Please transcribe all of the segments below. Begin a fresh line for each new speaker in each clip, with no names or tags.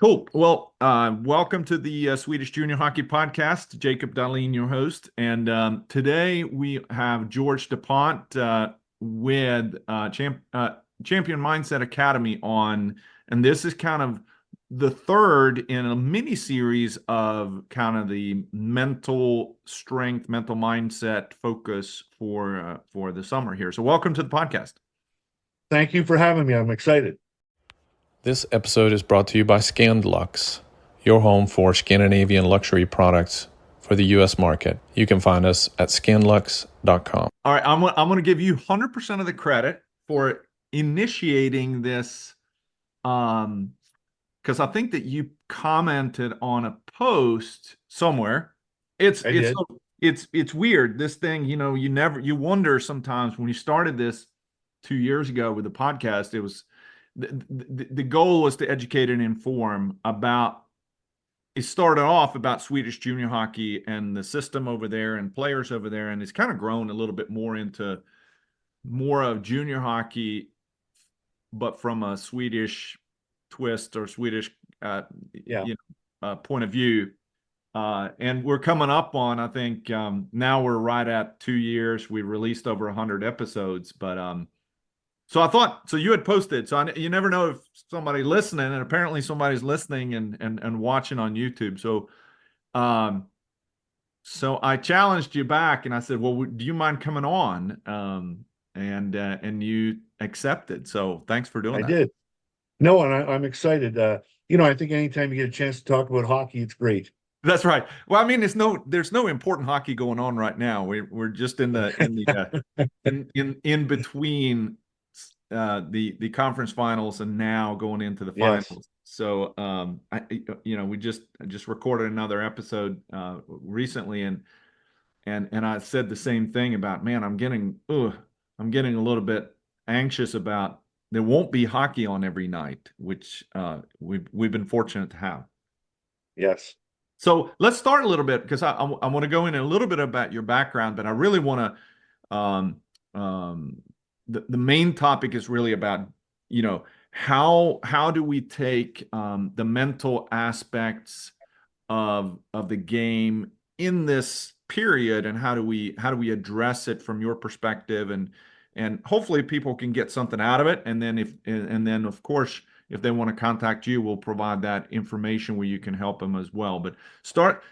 Cool. Well, welcome to the Swedish Junior Hockey Podcast. Jacob Dahlin, your host. And today we have George Dupont with Champion Mindset Academy on. And this is kind of the third in a mini series of kind of the mental strength, mental mindset focus for the summer here. So welcome to the podcast.
Thank you for having me. I'm excited.
This episode is brought to you by Scandlux, your home for Scandinavian luxury products for the U.S. market. You can find us at scandlux.com.
All right, I'm going to give you 100% of the credit for initiating this, because I think that you commented on a post somewhere. It's weird. This thing, you wonder sometimes when you started this 2 years ago with the podcast. It was the goal was to educate and inform about. It started off about Swedish junior hockey and the system over there and players over there, and it's kind of grown a little bit more into more of junior hockey, but from a Swedish twist or Swedish point of view. And we're coming up on, I think, now we're right at 2 years. We released over 100 episodes, but so I thought, so you had posted, so you never know if somebody's listening, and apparently somebody's listening and watching on YouTube. So, so I challenged you back, and I said, "Well, do you mind coming on?" And you accepted. So thanks for doing that.
I did. No, and I'm excited. I think anytime you get a chance to talk about hockey, it's great.
That's right. Well, I mean, there's no important hockey going on right now. We're just in between. The conference finals and now going into the finals. Yes. So we just recorded another episode recently, and I said the same thing about, man, I'm getting a little bit anxious about there won't be hockey on every night, which we've been fortunate to have.
Yes.
So let's start a little bit, because I want to go in a little bit about your background, but I really want to the main topic is really about, how do we take the mental aspects of the game in this period, and how do we address it from your perspective, and hopefully people can get something out of it, and then of course if they want to contact you, we'll provide that information where you can help them as well. But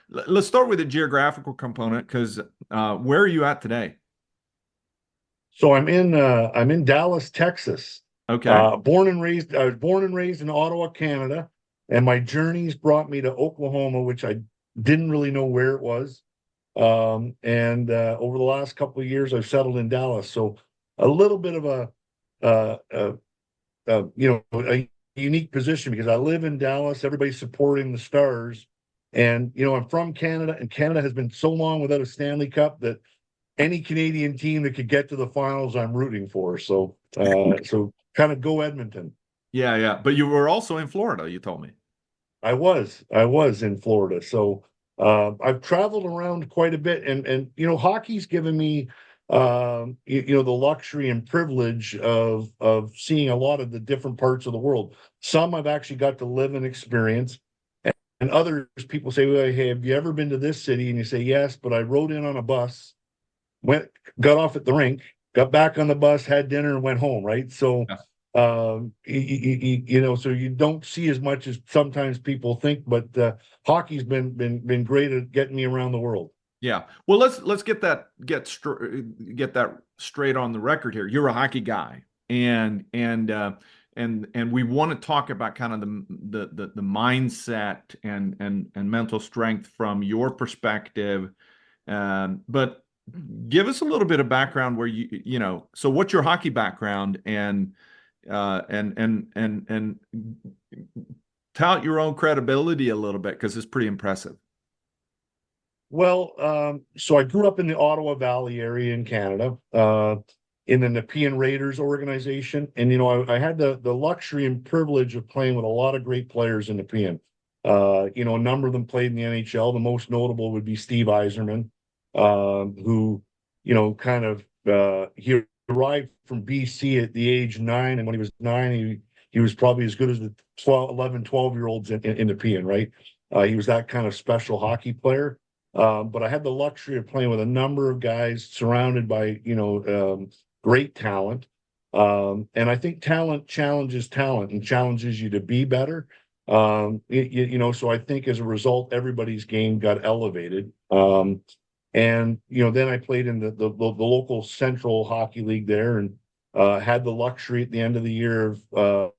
let's start with the geographical component, because where are you at today?
So I'm in Dallas, Texas.
Okay.
I was born and raised in Ottawa, Canada, and my journeys brought me to Oklahoma, which I didn't really know where it was. And over the last couple of years, I've settled in Dallas. So a little bit of a unique position, because I live in Dallas. Everybody's supporting the Stars, and I'm from Canada, and Canada has been so long without a Stanley Cup that any Canadian team that could get to the finals, I'm rooting for. So kind of go Edmonton.
Yeah. But you were also in Florida, you told me.
I was in Florida. So I've traveled around quite a bit, and hockey's given me the luxury and privilege of seeing a lot of the different parts of the world. Some I've actually got to live and experience, and others, people say, well, hey, have you ever been to this city? And you say, yes, but I rode in on a bus, got off at the rink, got back on the bus, had dinner, and went home, right? So so you don't see as much as sometimes people think, but hockey's been great at getting me around the world.
Yeah. Well, let's get that straight on the record here. You're a hockey guy, and we want to talk about kind of the mindset and mental strength from your perspective. But give us a little bit of background where so what's your hockey background, and tout your own credibility a little bit, because it's pretty impressive.
Well, so I grew up in the Ottawa Valley area in Canada, in the Nepean Raiders organization. And, I had the luxury and privilege of playing with a lot of great players in Nepean. A number of them played in the NHL. The most notable would be Steve Yzerman, who, he arrived from BC at the age 9. And when he was 9, he was probably as good as the 12 in the PN, right? He was that kind of special hockey player. But I had the luxury of playing with a number of guys surrounded by, great talent. And I think talent challenges talent and challenges you to be better. So I think as a result, everybody's game got elevated. And then I played in the local Central Hockey League there, and had the luxury at the end of the year of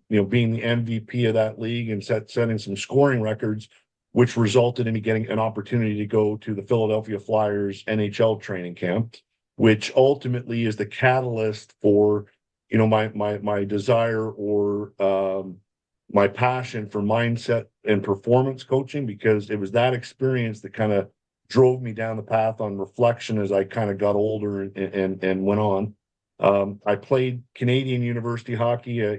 being the MVP of that league and setting some scoring records, which resulted in me getting an opportunity to go to the Philadelphia Flyers NHL training camp, which ultimately is the catalyst for my desire or my passion for mindset and performance coaching, because it was that experience that kind of drove me down the path on reflection as I kind of got older and went on. I played Canadian university hockey. I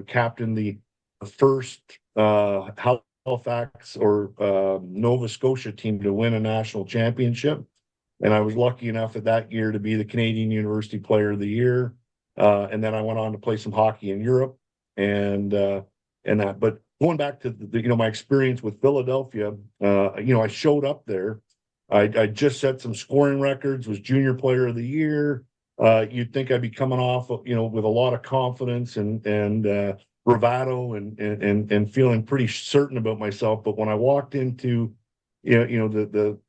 captained the first Halifax or Nova Scotia team to win a national championship. And I was lucky enough that year to be the Canadian University Player of the Year. And then I went on to play some hockey in Europe and that. But going back to my experience with Philadelphia, I showed up there. I just set some scoring records, was Junior Player of the Year. You'd think I'd be coming off, with a lot of confidence and bravado and feeling pretty certain about myself. But when I walked into, the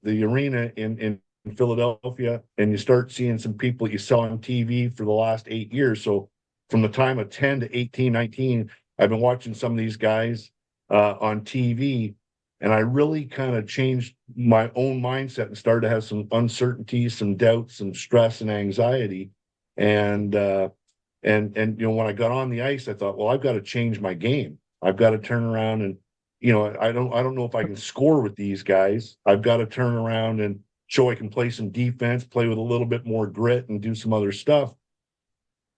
arena in Philadelphia, and you start seeing some people you saw on TV for the last 8 years. So from the time of 10 to 18, 19, I've been watching some of these guys on TV, and I really kind of changed my own mindset and started to have some uncertainty, some doubts, some stress and anxiety. And when I got on the ice, I thought, well, I've got to change my game. I've got to turn around and, I don't know if I can score with these guys. I've got to turn around and show I can play some defense, play with a little bit more grit and do some other stuff.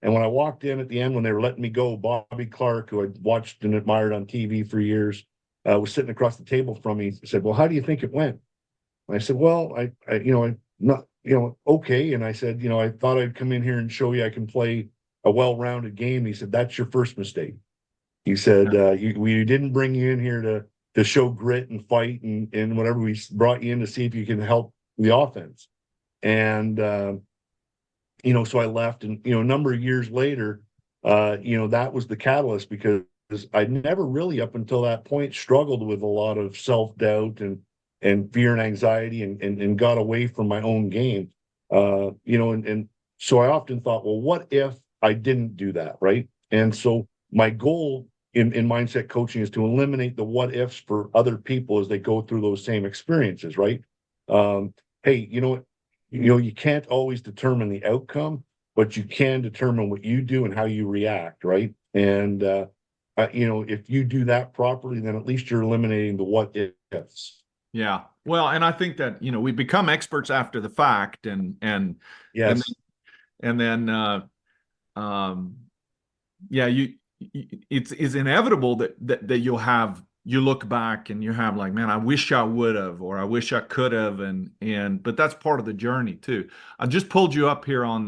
And when I walked in at the end, when they were letting me go, Bobby Clark, who I'd watched and admired on TV for years, was sitting across the table from me. He said, well, how do you think it went? And I said, well, I'm not, okay. And I said, I thought I'd come in here and show you I can play a well-rounded game. And he said, that's your first mistake. He said, we didn't bring you in here to show grit and fight and whatever. We brought you in to see if you can help the offense. And, so I left, and, a number of years later, that was the catalyst, because I'd never really up until that point struggled with a lot of self-doubt and fear and anxiety and got away from my own game. And so I often thought, well, what if I didn't do that? Right. And so my goal in mindset coaching is to eliminate the what ifs for other people as they go through those same experiences. Right. Hey, you can't always determine the outcome, but you can determine what you do and how you react. Right. And, if you do that properly, then at least you're eliminating the what ifs.
Yeah. Well, and I think that, we become experts after the fact
Yes.
and then it's inevitable that you look back and you have like, man, I wish I would have, or I wish I could have. But that's part of the journey too. I just pulled you up here on,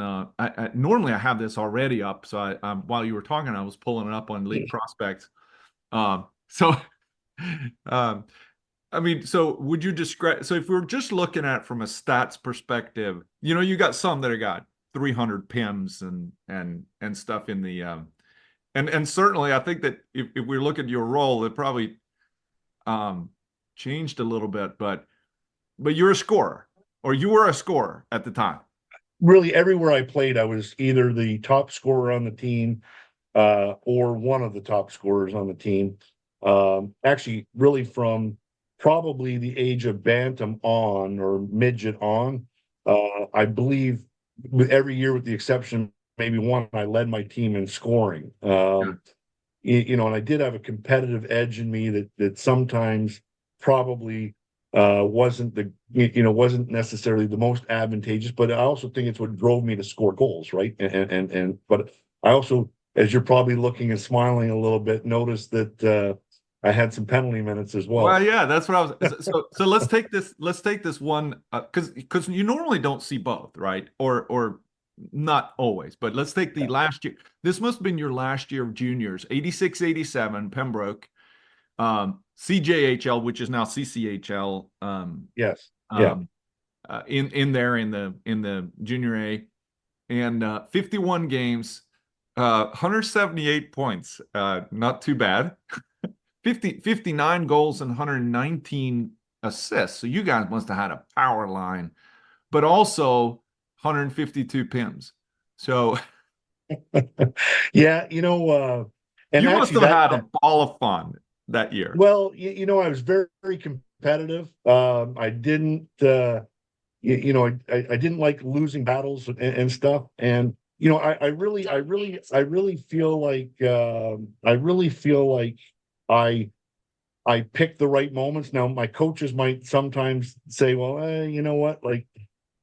normally I have this already up. So I while you were talking, I was pulling it up on League Prospects. So would you describe, so if we're just looking at it from a stats perspective, you got some that have got 300 PIMs and stuff in the, and certainly I think that if we look at your role, it probably changed a little bit, but you're a scorer, or you were a scorer at the time.
Really, everywhere I played, I was either the top scorer on the team, or one of the top scorers on the team. Actually, really from probably the age of bantam on, or midget on, I believe with every year, with the exception maybe one, I led my team in scoring. And I did have a competitive edge in me that sometimes probably wasn't wasn't necessarily the most advantageous, but I also think it's what drove me to score goals, right? But I also, as you're probably looking and smiling a little bit, noticed that I had some penalty minutes as well.
Well, yeah, that's what I was. So let's take this one, because you normally don't see both, right? Or not always, but let's take the last year. This must have been your last year of juniors, 86, 87, Pembroke, CJHL, which is now CCHL,
Yes. Yeah.
in there in the junior A, and 51 games, 178 points, not too bad. 59 goals and 119 assists. So you guys must have had a power line, but also 152 PIMs. So
Yeah, and
you must
actually
have had
that
a ball of fun that year.
well, I was very, very competitive. I didn't, I didn't like losing battles and stuff. And I really feel like, I picked the right moments. Now, my coaches might sometimes say, "Well, you know what? Like,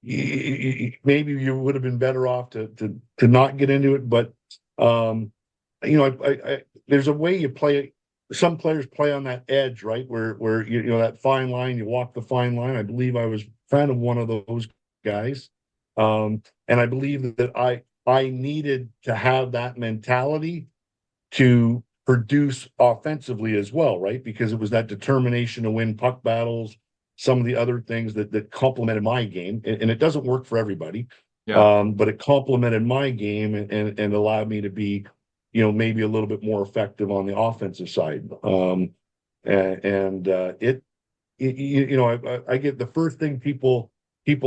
maybe you would have been better off to not get into it." But there's a way you play. Some players play on that edge, right? Where that fine line, you walk the fine line. I believe I was kind of one of those guys, and I believe that I needed to have that mentality to produce offensively as well, right? Because it was that determination to win puck battles, some of the other things that complemented my game, and it doesn't work for everybody.
Yeah.
But it complemented my game and allowed me to be, maybe a little bit more effective on the offensive side. I get the first thing people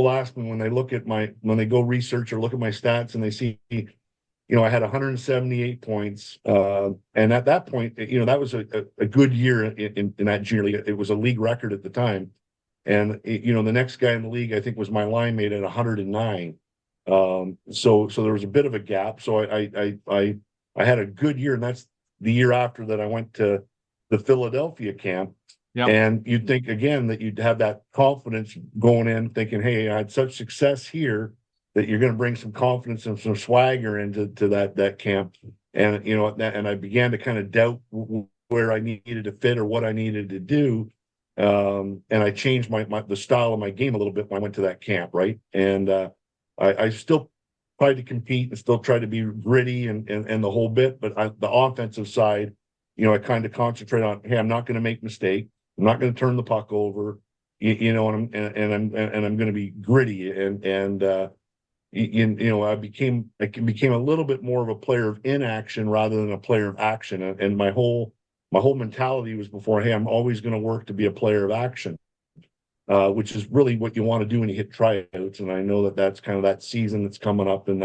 ask me when they go research or look at my stats and they see, I had 178 points. And at that point, that was a good year in that junior league. It was a league record at the time. And, the next guy in the league, I think, was my line mate at 109. So there was a bit of a gap. So I had a good year, and that's the year after that I went to the Philadelphia camp.
Yep.
And you'd think again that you'd have that confidence going in, thinking, "Hey, I had such success here that you're going to bring some confidence and some swagger into that camp." And and I began to kind of doubt where I needed to fit or what I needed to do. And I changed the style of my game a little bit when I went to that camp, right? And I still tried to compete and still tried to be gritty and the whole bit, but the offensive side, I kind of concentrate on, hey, I'm not going to make mistakes. I'm not going to turn the puck over, and I'm going to be gritty I became a little bit more of a player of inaction rather than a player of action. And my whole mentality was before, hey, I'm always going to work to be a player of action, which is really what you want to do when you hit tryouts. And I know that's kind of that season that's coming up, and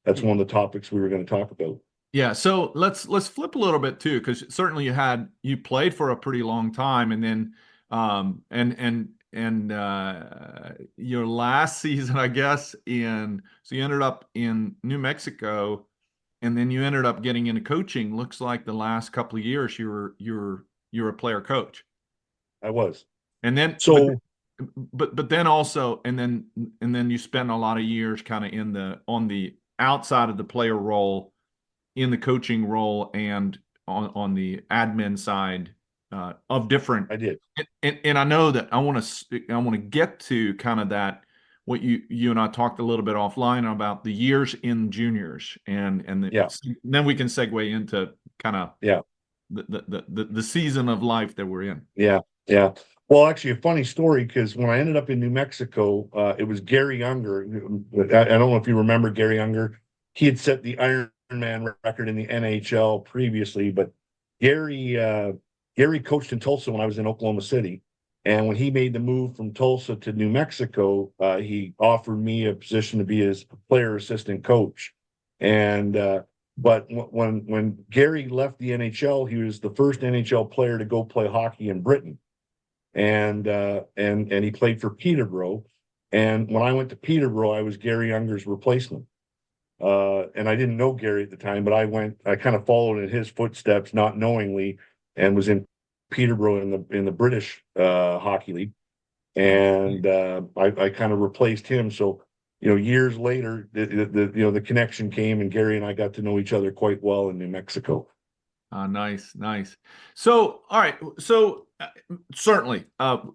that's one of the topics we were going to talk about.
Yeah, so let's flip a little bit too, because certainly you played for a pretty long time, and then your last season, I guess, so you ended up in New Mexico, and then you ended up getting into coaching. Looks like the last couple of years you were a player coach.
I was,
and then
so
but then also and then you spent a lot of years kind of on the outside of the player role, in the coaching role, and on the admin side of different.
I did.
And I know that I want to get to kind of that, what you and I talked a little bit offline about the years in juniors, and then we can segue into kind of the season of life that we're in.
Yeah. Well, actually, a funny story, because when I ended up in New Mexico, it was Gary Unger. I don't know if you remember Gary Unger. He had set the Ironman record in the NHL previously, but Gary coached in Tulsa when I was in Oklahoma City. And when he made the move from Tulsa to New Mexico, he offered me a position to be his player assistant coach. And but when Gary left the NHL, he was the first NHL player to go play hockey in Britain. And he played for Peterborough. And when I went to Peterborough, I was Gary Unger's replacement. And I didn't know Gary at the time, but I kind of followed in his footsteps, not knowingly, and was in Peterborough in the British hockey league. And I kind of replaced him. So, years later, the connection came, and Gary and I got to know each other quite well in New Mexico.
Nice. So, all right. So certainly,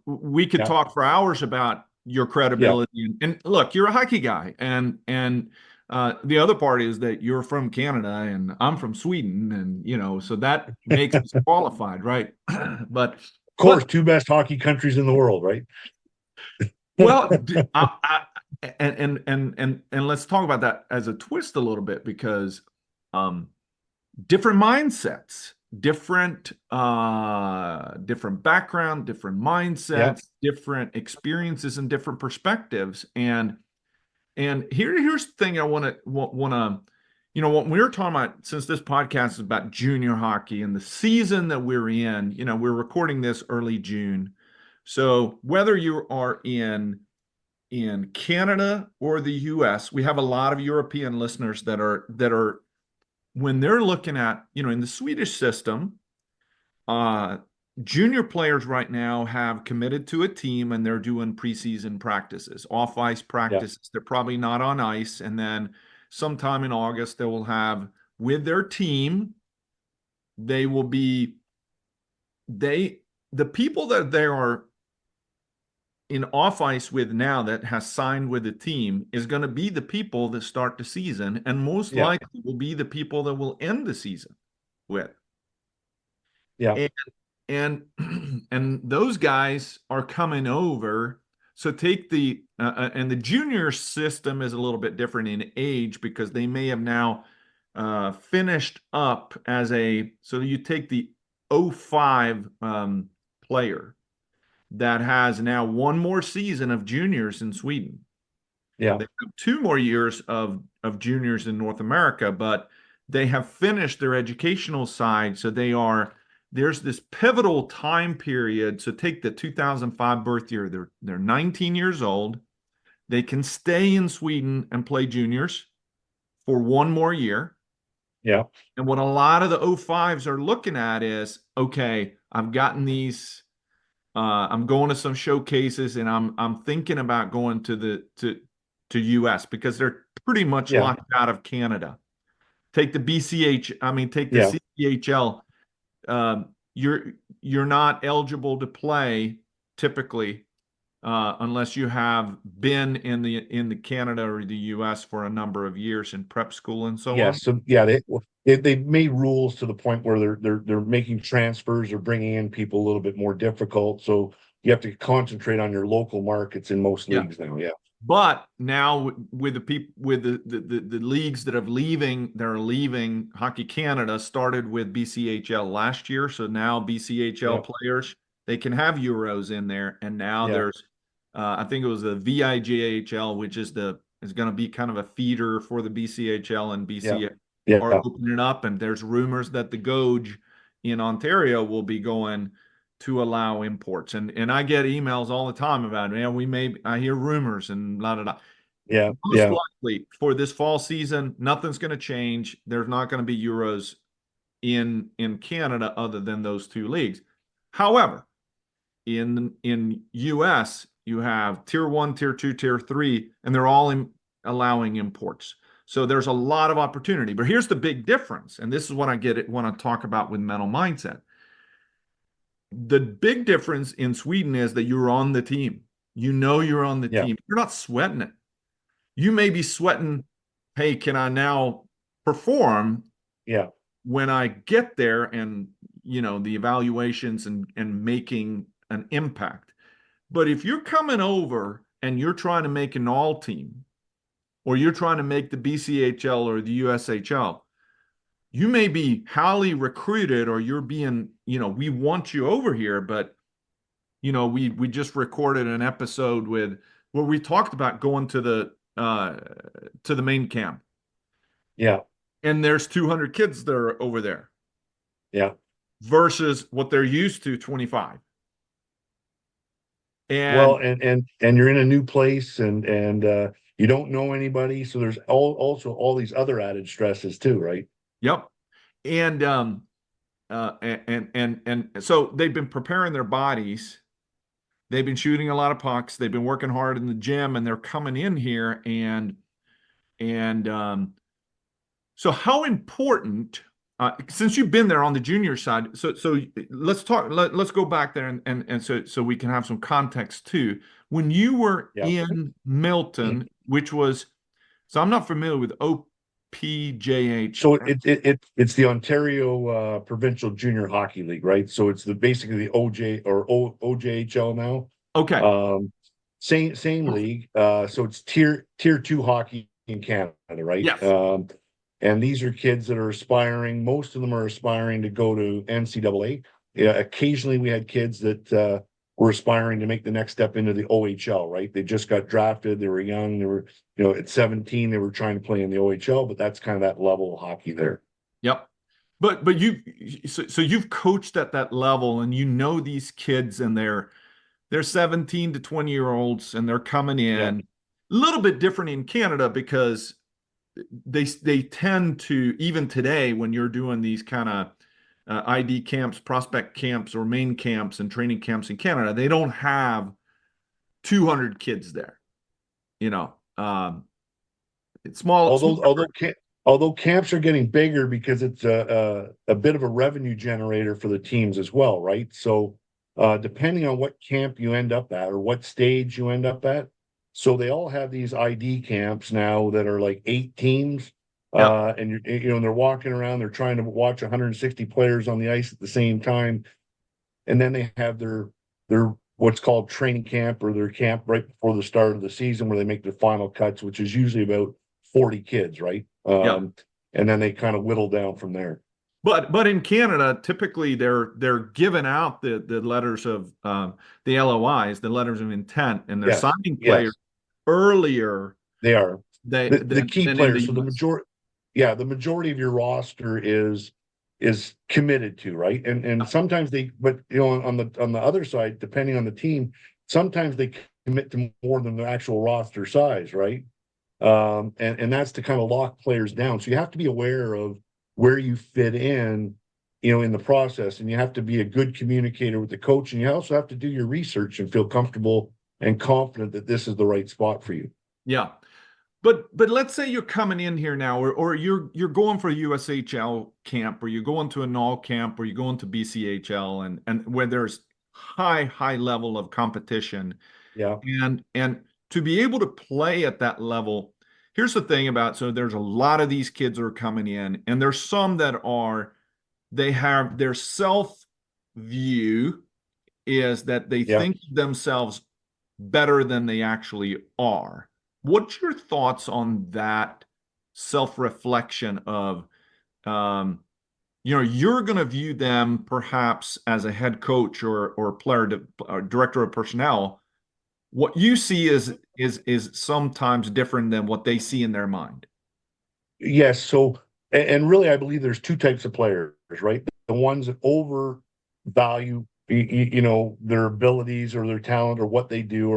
we could talk for hours about your credibility. And look, you're a hockey guy, and The other part is that you're from Canada and I'm from Sweden, and so that makes us qualified, right? But
Of course, two best hockey countries in the world, right?
well, and let's talk about that as a twist a little bit, because different mindsets, different background, different mindsets, different experiences, and different perspectives. And here's the thing I want to when we were talking about, since this podcast is about junior hockey and the season that we're in, we're recording this early June. So whether you are in Canada or the US, we have a lot of European listeners that are when they're looking at, in the Swedish system, junior players right now have committed to a team and they're doing preseason practices, off ice practices. They're probably not on ice. And then sometime in August, they will have with their team, they will be, the people that they are in off ice with now that has signed with the team is going to be the people that start the season, and most likely will be the people that will end the season with.
Yeah.
And those guys are coming over. So take and the junior system is a little bit different in age, because they may have now finished up so you take the 05 player that has now one more season of juniors in Sweden.
Yeah.
They have 2 more years of juniors in North America, but they have finished their educational side. So there's this pivotal time period. So take the 2005 birth year. They're 19 years old. They can stay in Sweden and play juniors for 1 more year.
Yeah.
And what a lot of the 05s are looking at is, okay, I've gotten these, I'm going to some showcases, and I'm thinking about going to US, because they're pretty much locked out of Canada. Take the CCHL. You're not eligible to play typically unless you have been in the Canada or the US for a number of years in prep school and so on.
So they made rules to the point where they're making transfers or bringing in people a little bit more difficult. So you have to concentrate on your local markets in most leagues now. Yeah.
But now with the people, with the leagues that are leaving Hockey Canada, started with BCHL last year. So now BCHL players, they can have Euros in there. And now there's I think it was the VIJHL, which is going to be kind of a feeder for the BCHL, and BC are opening up. And there's rumors that the Gouge in Ontario will be going to allow imports. And I get emails all the time about, I hear rumors and blah, blah, blah. Most likely for this fall season, nothing's going to change. There's not going to be Euros in Canada other than those 2 leagues. However, in US, you have tier 1, tier 2, tier 3, and they're all allowing imports. So there's a lot of opportunity. But here's the big difference, and this is what I want to talk about with mental mindset. The big difference in Sweden is that you're on the team. You're on the team. You're not sweating it. You may be sweating, hey, can I now perform when I get there, and the evaluations and making an impact. But if you're coming over and you're trying to make an all team, or you're trying to make the BCHL or the USHL, you may be highly recruited, or you're being, we want you over here, but we just recorded an episode where we talked about going to the main camp.
Yeah.
And there's 200 kids that are over there.
Yeah.
Versus what they're used to, 25. And
and you're in a new place, and you don't know anybody, so there's also all these other added stresses too, right?
Yep. And so they've been preparing their bodies. They've been shooting a lot of pucks. They've been working hard in the gym, and they're coming in here. And so how important, since you've been there on the junior side, so let's talk. Let's go back there, and so we can have some context too. When you were in Milton, which was So I'm not familiar with OPJH.
So it's the Ontario Provincial Junior Hockey League, right? So it's basically the OJHL now.
Okay.
Same league. So it's tier 2 hockey in Canada, right?
Yes.
And these are kids that are aspiring. Most of them are aspiring to go to NCAA. Yeah, occasionally we had kids that were aspiring to make the next step into the OHL, right? They just got drafted. They were young. They were, at 17, they were trying to play in the OHL, but that's kind of that level of hockey there.
Yep. But so you've coached at that level, and these kids, and they're 17 to 20-year-olds, and they're coming in. A little bit different in Canada because they tend to, even today when you're doing these kind of ID camps, prospect camps, or main camps and training camps in Canada, they don't have 200 kids there. It's small.
Although camps are getting bigger because it's a bit of a revenue generator for the teams as well, right? So depending on what camp you end up at or what stage you end up at, so they all have these ID camps now that are like 8 teams. And they're walking around, they're trying to watch 160 players on the ice at the same time. And then they have their what's called training camp, or their camp right before the start of the season, where they make their final cuts, which is usually about 40 kids, right? And then they kind of whittle down from there.
But in Canada, typically they're giving out the letters of the LOIs, the letters of intent, and they're signing players earlier.
They are the key players. So the majority of your roster is committed to, right? And sometimes on the other side, depending on the team, sometimes they commit to more than the actual roster size, right? And that's to kind of lock players down. So you have to be aware of where you fit in the process, and you have to be a good communicator with the coach, and you also have to do your research and feel comfortable and confident that this is the right spot for you.
Yeah. But let's say you're coming in here now, or you're going for a USHL camp, or you're going to a NOL camp, or you're going to BCHL, and where there's high level of competition.
Yeah.
And to be able to play at that level, here's the thing so there's a lot of these kids that are coming in, and there's some that they have their self view is that they think themselves better than they actually are. What's your thoughts on that self-reflection of, you're going to view them perhaps as a head coach or player or director of personnel. What you see is sometimes different than what they see in their mind.
Yes. So, and really, I believe there's 2 types of players, right? The ones that overvalue their abilities or their talent or what they do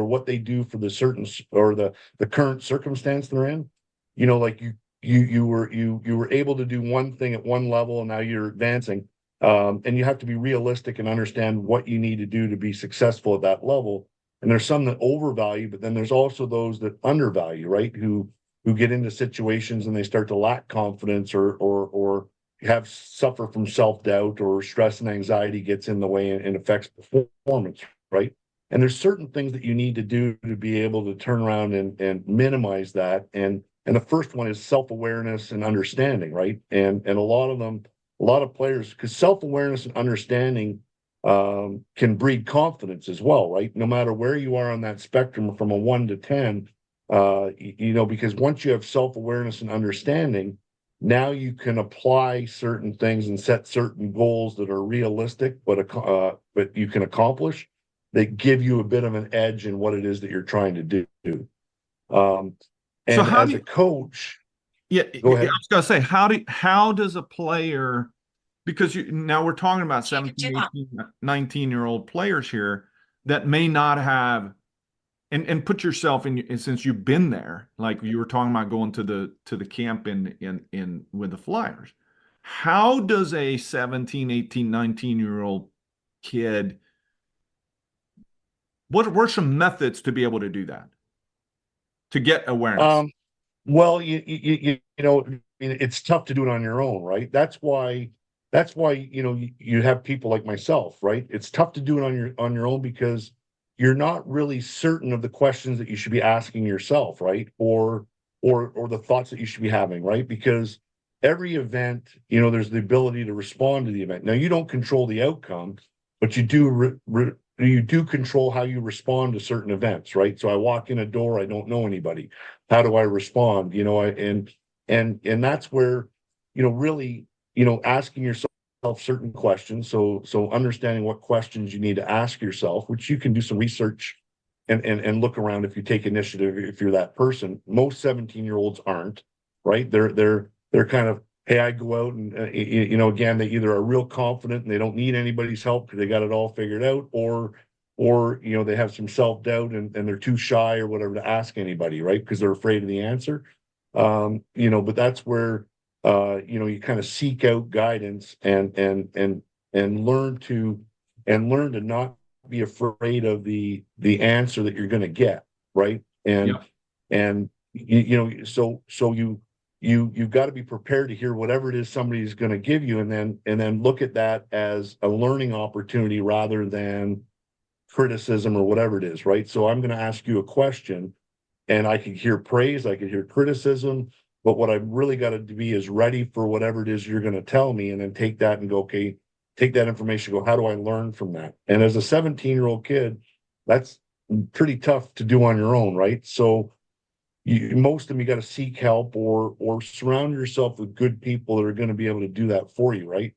for the certain or the current circumstance they're in. Like you were able to do one thing at one level, and now you're advancing, and you have to be realistic and understand what you need to do to be successful at that level. And there's some that overvalue, but then there's also those that undervalue, right? Who get into situations and they start to lack confidence or suffer from self-doubt, or stress and anxiety gets in the way and affects performance, right? And there's certain things that you need to do to be able to turn around and minimize that. And the first one is self-awareness and understanding, right? And a lot of players, because self-awareness and understanding can breed confidence as well, right? No matter where you are on that spectrum from a 1 to 10, because once you have self-awareness and understanding, now you can apply certain things and set certain goals that are realistic, but you can accomplish, that give you a bit of an edge in what it is that you're trying to do. And so as a coach,
go ahead. I was going to say, how does a player, because now we're talking about 17, 18, 19-year-old players here that may not have, and put yourself in, since you've been there, like you were talking about going to the camp in with the Flyers. How does a 17, 18, 19-year-old kid, what were some methods to be able to do that, to get awareness?
Well, it's tough to do it on your own, right? That's why you have people like myself, right? It's tough to do it on your own because you're not really certain of the questions that you should be asking yourself, right? Or or the thoughts that you should be having, right? Because every event, you know, there's the ability to respond to the event. Now, you don't control the outcome, but you do control how you respond to certain events, right? So I walk in a door, I don't know anybody. How do I respond? You know, and that's where, you know, really, you know, asking yourself certain questions. So understanding what questions you need to ask yourself, which you can do some research and look around if you take initiative, if you're that person. Most 17-year-olds aren't, right? They're kind of, hey, I go out and you know, again, they either are real confident and they don't need anybody's help because they got it all figured out, or you know, they have some self-doubt and they're too shy or whatever to ask anybody, right? Because they're afraid of the answer. You know, but that's where you know, you kind of seek out guidance and learn to not be afraid of the answer that you're going to get, right? And you know, so you've got to be prepared to hear whatever it is somebody's going to give you, and then look at that as a learning opportunity rather than criticism or whatever it is, right? So I'm going to ask you a question, and I can hear praise, I can hear criticism, but what I've really got to be is ready for whatever it is you're going to tell me, and then take that and go, okay, take that information, go, how do I learn from that? And as a 17-year-old kid, that's pretty tough to do on your own, right? So most of them, you got to seek help or surround yourself with good people that are going to be able to do that for you, right?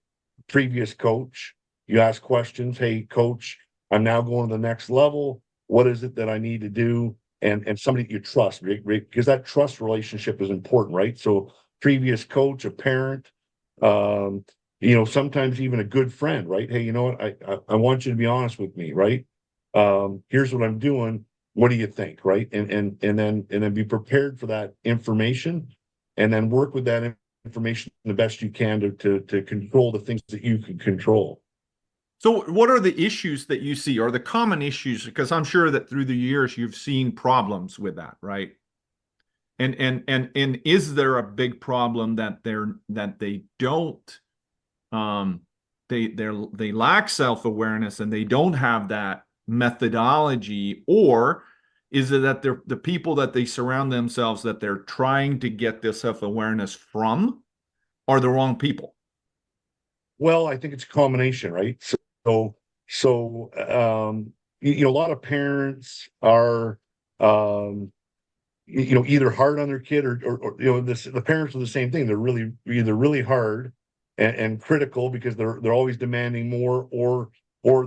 Previous coach, you ask questions. Hey, coach, I'm now going to the next level. What is it that I need to do? And somebody that you trust, right? Because that trust relationship is important, right? So previous coach, a parent, you know, sometimes even a good friend, right? Hey, you know what? I want you to be honest with me, right? Here's what I'm doing. What do you think, right? And then be prepared for that information, and then work with that information the best you can to control the things that you can control.
So what are the issues that you see, or the common issues? Because I'm sure that through the years you've seen problems with that, right? And is there a big problem that they don't they lack self-awareness and they don't have that methodology, or is it that they're the people that they surround themselves that they're trying to get this self-awareness from are the wrong people?
Well, I think it's a combination, right? You know, a lot of parents are you know, either hard on their kid or you know, the parents are the same thing. They're really either really hard and critical because they're always demanding more, or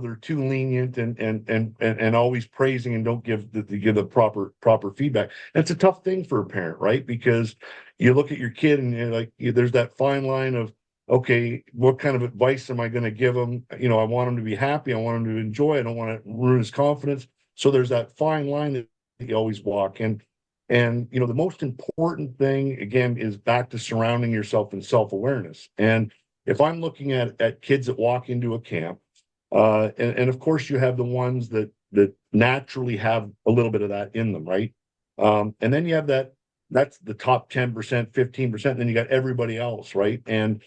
they're too lenient and always praising and don't give the proper feedback. And it's a tough thing for a parent, right? Because you look at your kid and you're like, there's that fine line of, okay, what kind of advice am I going to give him? You know, I want him to be happy. I want him to enjoy. I don't want to ruin his confidence. So there's that fine line that you always walk. And you know, the most important thing again is back to surrounding yourself in self-awareness. And if I'm looking at kids that walk into a camp, and of course you have the ones that naturally have a little bit of that in them, right? And then you have that's the top 10%, 15%, and then you got everybody else, right? And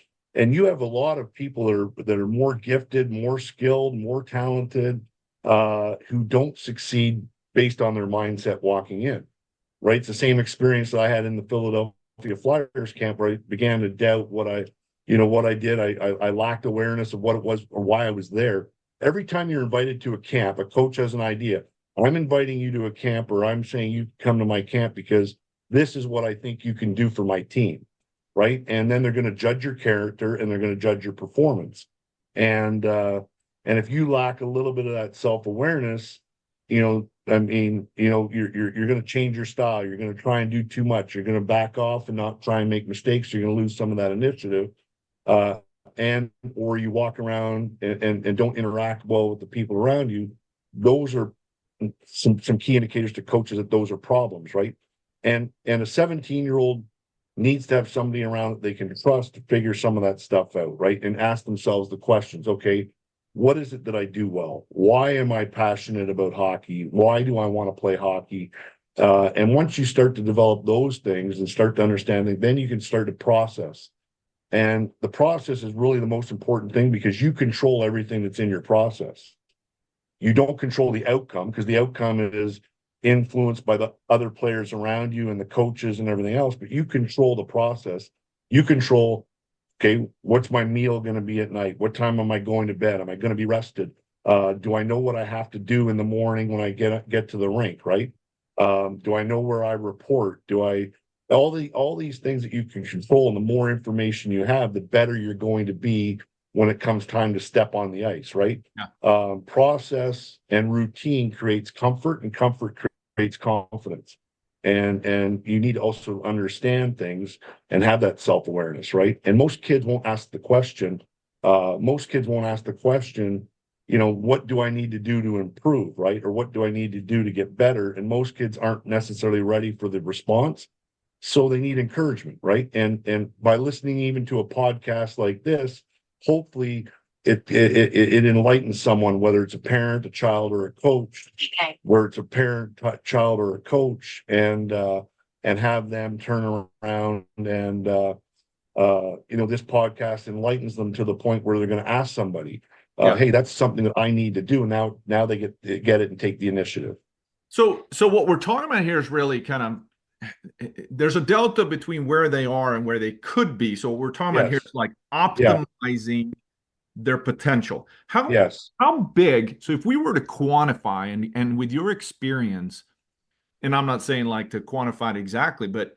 you have a lot of people that are more gifted, more skilled, more talented, who don't succeed based on their mindset walking in, right? It's the same experience that I had in the Philadelphia Flyers camp, where I began to doubt what I did. I lacked awareness of what it was or why I was there. Every time you're invited to a camp, a coach has an idea. I'm inviting you to a camp, or I'm saying you come to my camp because this is what I think you can do for my team, right? And then they're going to judge your character and they're going to judge your performance. And if you lack a little bit of that self-awareness, you know, I mean, you know, you're going to change your style. You're going to try and do too much. You're going to back off and not try and make mistakes. You're going to lose some of that initiative. Or you walk around and don't interact well with the people around you. Those are some key indicators to coaches that those are problems, right? And a 17-year-old needs to have somebody around that they can trust to figure some of that stuff out, right? And ask themselves the questions. Okay, what is it that I do well? Why am I passionate about hockey? Why do I want to play hockey? And once you start to develop those things and start to understand it, then you can start to process. And the process is really the most important thing, because you control everything that's in your process. You don't control the outcome, because the outcome is influenced by the other players around you and the coaches and everything else, but you control the process. You control, okay, what's my meal going to be at night? What time am I going to bed? Am I going to be rested? Do I know what I have to do in the morning when I get to the rink, right? Do I know where I report? All these things that you can control, and the more information you have, the better you're going to be when it comes time to step on the ice, right?
Yeah.
Process and routine creates comfort, and comfort creates confidence. And you need to also understand things and have that self-awareness, right? And most kids won't ask the question. What do I need to do to improve, right? Or what do I need to do to get better? And most kids aren't necessarily ready for the response. So they need encouragement, right? And by listening even to a podcast like this, hopefully it enlightens someone, whether it's a parent, a child, or a coach, where it's a parent, child, or a coach, and have them turn around and this podcast enlightens them to the point where they're going to ask somebody, hey, that's something that I need to do. Now they get it and take the initiative.
So what we're talking about here is really kind of, there's a delta between where they are and where they could be. So what we're talking about here is like optimizing their potential. How big, so if we were to quantify, and with your experience, and I'm not saying like to quantify it exactly, but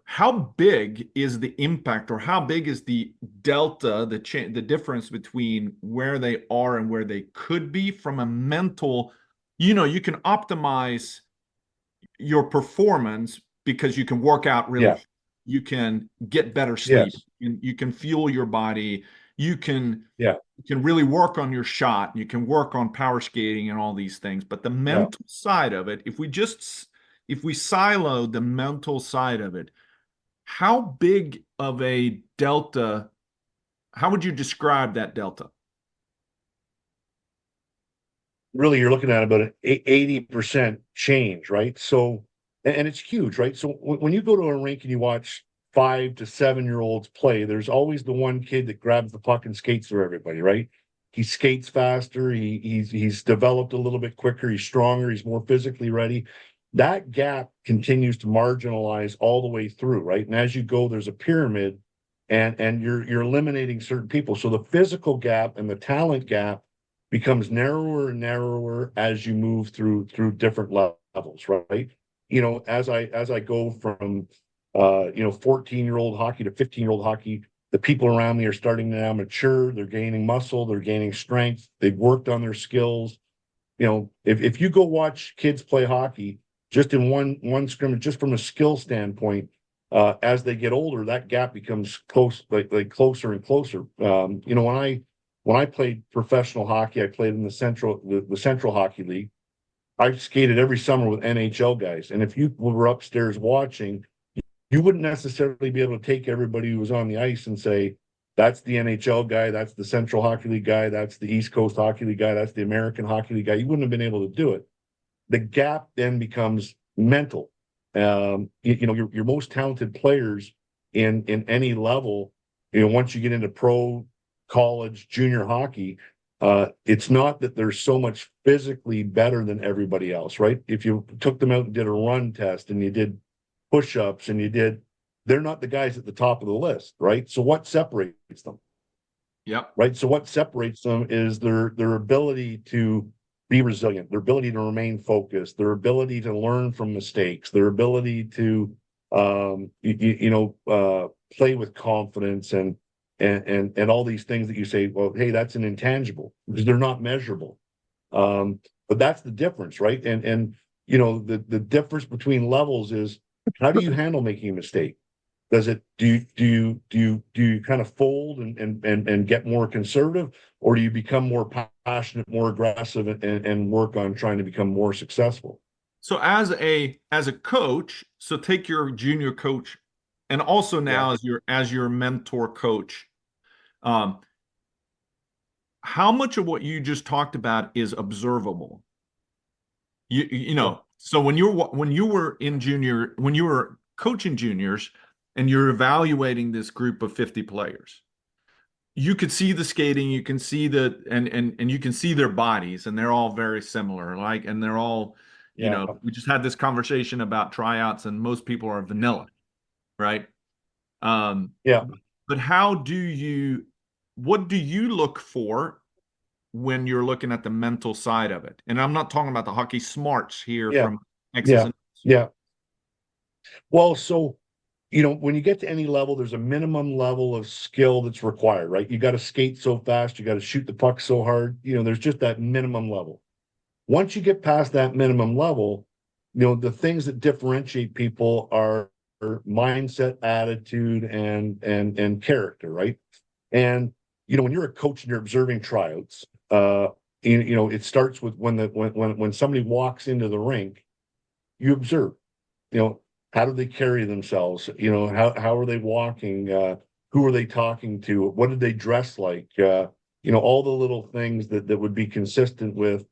how big is the impact, or how big is the delta, the difference between where they are and where they could be from a mental, you can optimize your performance because you can work out really hard. You can get better sleep. You can fuel your body. You can really work on your shot. You can work on power skating and all these things. But the mental side of it, if we silo the mental side of it, how big of a delta, how would you describe that delta?
Really, you're looking at about an 80% change, right? So, and it's huge, right? So when you go to a rink and you watch 5 to 7-year-olds play, there's always the one kid that grabs the puck and skates through everybody, right? He skates faster. He's developed a little bit quicker. He's stronger. He's more physically ready. That gap continues to marginalize all the way through, right? And as you go, there's a pyramid, and you're eliminating certain people. So the physical gap and the talent gap becomes narrower and narrower as you move through different levels, right? As I go from 14-year-old hockey to 15-year-old hockey, the people around me are starting to now mature. They're gaining muscle, they're gaining strength, they've worked on their skills. If you go watch kids play hockey, just in one scrimmage, just from a skill standpoint, as they get older, that gap becomes like closer and closer. When I played professional hockey, I played in the Central Hockey League. I skated every summer with NHL guys. And if you were upstairs watching, you wouldn't necessarily be able to take everybody who was on the ice and say, that's the NHL guy, that's the Central Hockey League guy, that's the East Coast Hockey League guy, that's the American Hockey League guy. You wouldn't have been able to do it. The gap then becomes mental. Your most talented players in any level, once you get into pro, college, junior hockey, it's not that they're so much physically better than everybody else, right? If you took them out and did a run test and you did push-ups and they're not the guys at the top of the list, right? So what separates them?
Yep.
Right. So what separates them is their ability to be resilient, their ability to remain focused, their ability to learn from mistakes, their ability to play with confidence and all these things that you say, well, hey, that's an intangible because they're not measurable. But that's the difference, right? And the difference between levels is, how do you handle making a mistake? Do you kind of fold and get more conservative, or do you become more passionate, more aggressive, and work on trying to become more successful?
So as a coach, so take your junior coach, and also now as your mentor coach, how much of what you just talked about is observable? So when you were coaching juniors and you're evaluating this group of 50 players, you could see the skating, you can see and you can see their bodies, and they're all very similar, and they're all, you know, we just had this conversation about tryouts and most people are vanilla, right?
Yeah.
But what do you look for when you're looking at the mental side of it? And I'm not talking about the hockey smarts here
Yeah.
from X's
Yeah.
and
Yeah. Well, so, when you get to any level, there's a minimum level of skill that's required, right? You got to skate so fast, you got to shoot the puck so hard. There's just that minimum level. Once you get past that minimum level, the things that differentiate people are mindset, attitude, and character, right? And when you're a coach and you're observing tryouts, it starts with when somebody walks into the rink, you observe, you know, how do they carry themselves? How are they walking? Who are they talking to? What did they dress like? All the little things that would be consistent with,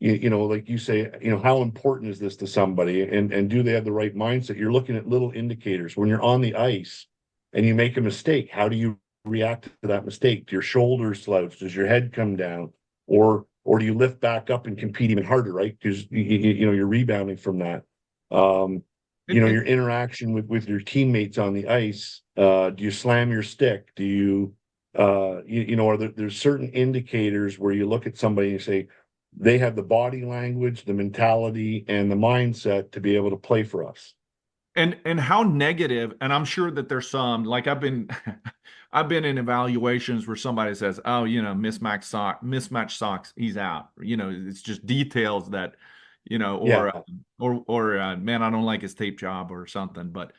like you say, how important is this to somebody? And do they have the right mindset? You're looking at little indicators. When you're on the ice and you make a mistake, how do you react to that mistake? Do your shoulders slouch? Does your head come down? Or do you lift back up and compete even harder, right? Because you're rebounding from that. Your interaction with your teammates on the ice. Do you slam your stick? Do you there's certain indicators where you look at somebody and you say they have the body language, the mentality, and the mindset to be able to play for us.
And how negative, and I'm sure that there's some, like I've been I've been in evaluations where somebody says, oh, mismatch socks, he's out. It's just details that,
Yeah.
or man, I don't like his tape job or something. But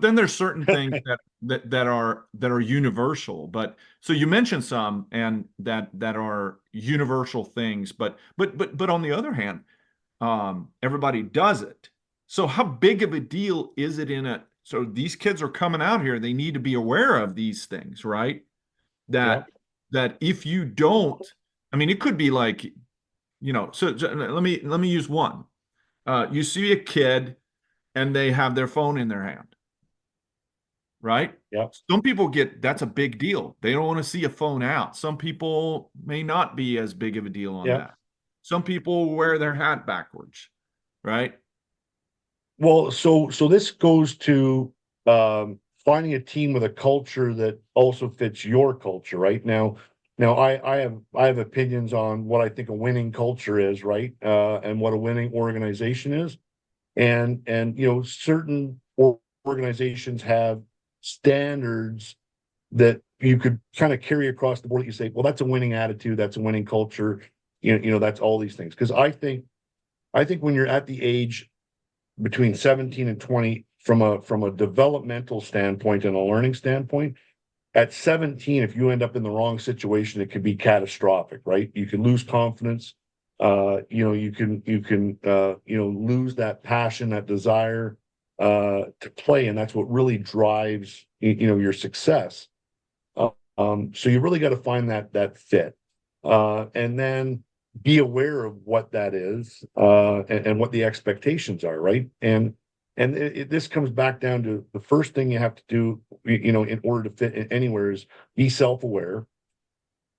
then there's certain things that are universal. But so you mentioned some and that are universal things, but on the other hand, everybody does it. So how big of a deal is it so these kids are coming out here, they need to be aware of these things, right?
Yeah.
That if you don't, I mean, it could be like, so let me use one. You see a kid and they have their phone in their hand, right?
Yeah.
Some people that's a big deal. They don't want to see a phone out. Some people may not be as big of a deal on
Yeah.
that. Some people wear their hat backwards, right?
Well, so this goes to finding a team with a culture that also fits your culture, right? Now I have opinions on what I think a winning culture is, right? And what a winning organization is. And certain organizations have standards that you could kind of carry across the board. You say, well, that's a winning attitude, that's a winning culture, that's all these things. Because I think when you're at the age between 17 and 20, from a developmental standpoint and a learning standpoint, at 17, if you end up in the wrong situation, it could be catastrophic, right? You can lose confidence. You can lose that passion, that desire to play, and that's what really drives your success. So you really got to find that fit, and then be aware of what that is, and what the expectations are, right? And this comes back down to the first thing you have to do, in order to fit anywhere, is be self-aware,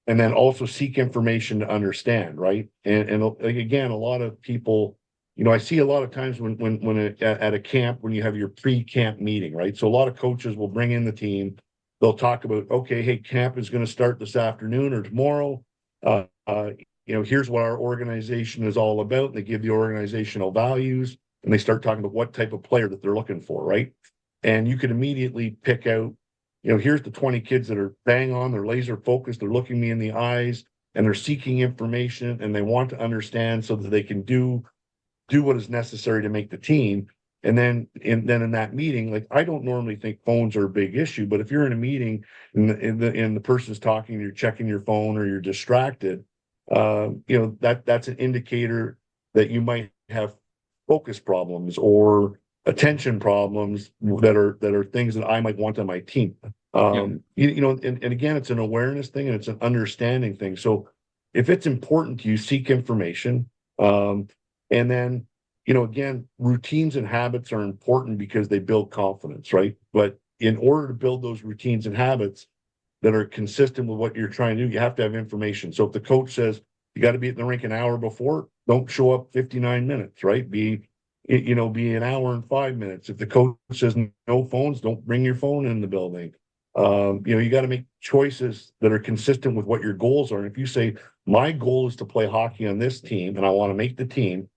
and then also seek information to understand, right? And again, a lot of people, I see a lot of times when at a camp, when you have your pre-camp meeting, right? So a lot of coaches will bring in the team. They'll talk about, okay, hey, camp is going to start this afternoon or tomorrow. Here's what our organization is all about. They give the organizational values, and they start talking about what type of player that they're looking for, right? And you can immediately pick out, here's the 20 kids that are bang on, they're laser focused, they're looking me in the eyes, and they're seeking information, and they want to understand so that they can do what is necessary to make the team. And then in that meeting, like, I don't normally think phones are a big issue, but if you're in a meeting and the person's talking, you're checking your phone or you're distracted, that's an indicator that you might have focus problems or attention problems that are things that I might want on my team. And again, it's an awareness thing and it's an understanding thing. So if it's important to you, seek information. And then, again, routines and habits are important because they build confidence, right? But in order to build those routines and habits that are consistent with what you're trying to do, you have to have information. So if the coach says, you got to be at the rink an hour before. Don't show up 59 minutes, right? Be an hour and 5 minutes. If the coach says no phones, don't bring your phone in the building. You got to make choices that are consistent with what your goals are. And if you say, my goal is to play hockey on this team and I want to make the team,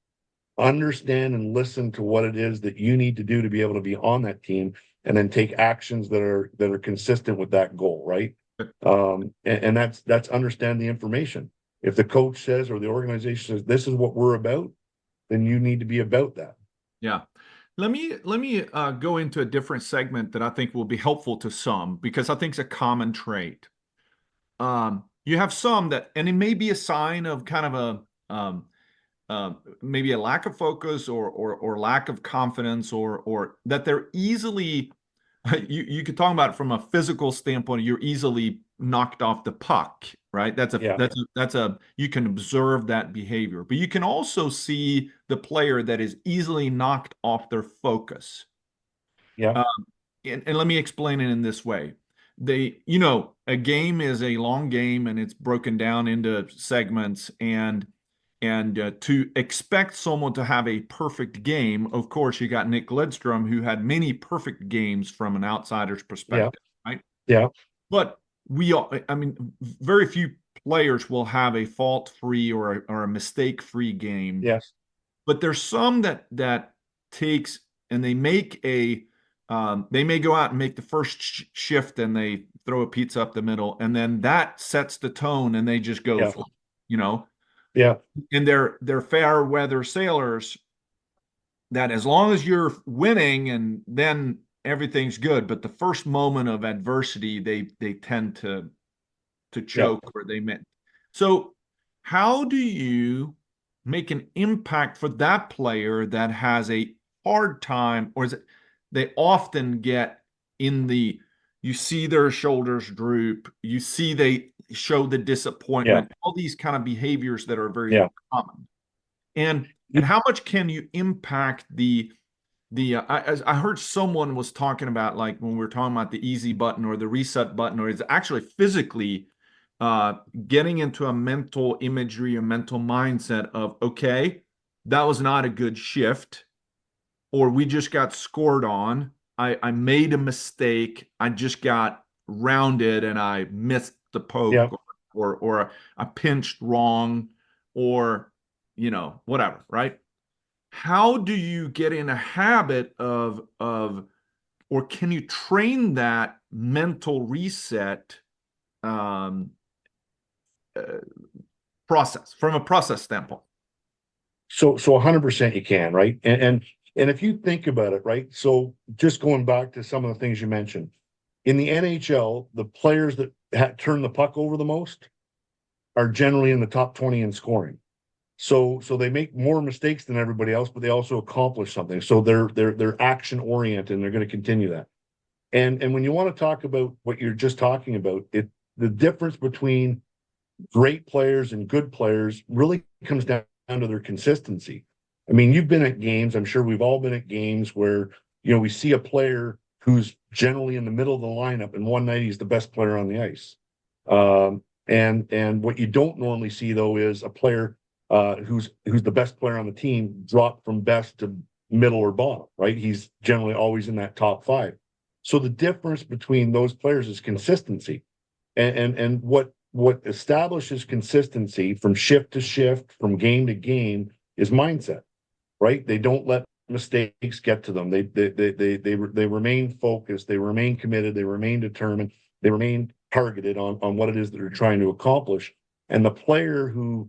understand and listen to what it is that you need to do to be able to be on that team, and then take actions that are consistent with that goal, right? And that's understand the information. If the coach says or the organization says this is what we're about, then you need to be about that.
Yeah. Let me go into a different segment that I think will be helpful to some, because I think it's a common trait. You have some that, and it may be a sign of kind of maybe a lack of focus or lack of confidence, or that they're easily, you could talk about it from a physical standpoint, you're easily knocked off the puck, right? That's a you can observe that behavior, but you can also see the player that is easily knocked off their focus.
Yeah.
And let me explain it in this way. A game is a long game and it's broken down into segments, and to expect someone to have a perfect game, of course, you got Nick Lidstrom, who had many perfect games from an outsider's perspective, right?
Yeah.
But very few players will have a fault-free or a mistake-free game.
Yes.
But there's some that takes, and they make they may go out and make the first shift and they throw a pizza up the middle, and then that sets the tone, and they just go,
Yeah.
And they're fair weather sailors, that as long as you're winning, and then everything's good. But the first moment of adversity, they tend to choke, or they meant. So how do you make an impact for that player that has a hard time, or is it they often get you see their shoulders droop, you see they show the disappointment, all these kind of behaviors that are very common. And how much can you impact I heard someone was talking about, like, when we were talking about the easy button or the reset button, or it's actually physically getting into a mental imagery, a mental mindset of, okay, that was not a good shift, or we just got scored on. I made a mistake. I just got rounded and I missed the poke, or I pinched wrong, or whatever, right? How do you get in a habit of or can you train that mental reset process from a process standpoint?
So 100% you can, right? And if you think about it, right? So just going back to some of the things you mentioned, in the NHL, the players that turn the puck over the most are generally in the top 20 in scoring. So they make more mistakes than everybody else, but they also accomplish something. So they're action oriented, and they're going to continue that. And when you want to talk about what you're just talking about, the difference between great players and good players really comes down to their consistency. I mean, you've been at games, I'm sure we've all been at games where, we see a player who's generally in the middle of the lineup, and one night he's the best player on the ice. And what you don't normally see, though, is a player who's the best player on the team drop from best to middle or bottom, right? He's generally always in that top five. So the difference between those players is consistency. And what establishes consistency from shift to shift, from game to game, is mindset, right? They don't let mistakes get to them. They remain focused, they remain committed, they remain determined, they remain targeted on what it is that they're trying to accomplish. And the player who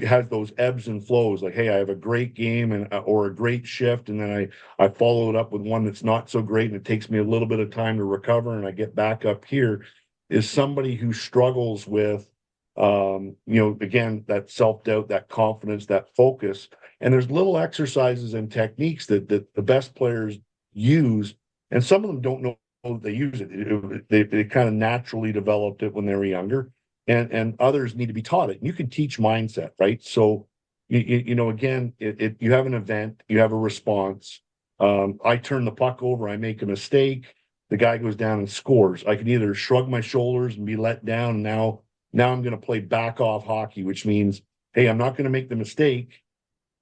has those ebbs and flows, like, hey, I have a great game or a great shift, and then I follow it up with one that's not so great, and it takes me a little bit of time to recover, and I get back up here, is somebody who struggles with again, that self-doubt, that confidence, that focus. And there's little exercises and techniques that the best players use, and some of them don't know that they use it. They kind of naturally developed it when they were younger, and others need to be taught it. And you can teach mindset, right? So again, you have an event, you have a response. I turn the puck over, I make a mistake, the guy goes down and scores. I can either shrug my shoulders and be let down, and now I'm going to play back off hockey, which means hey, I'm not going to make the mistake,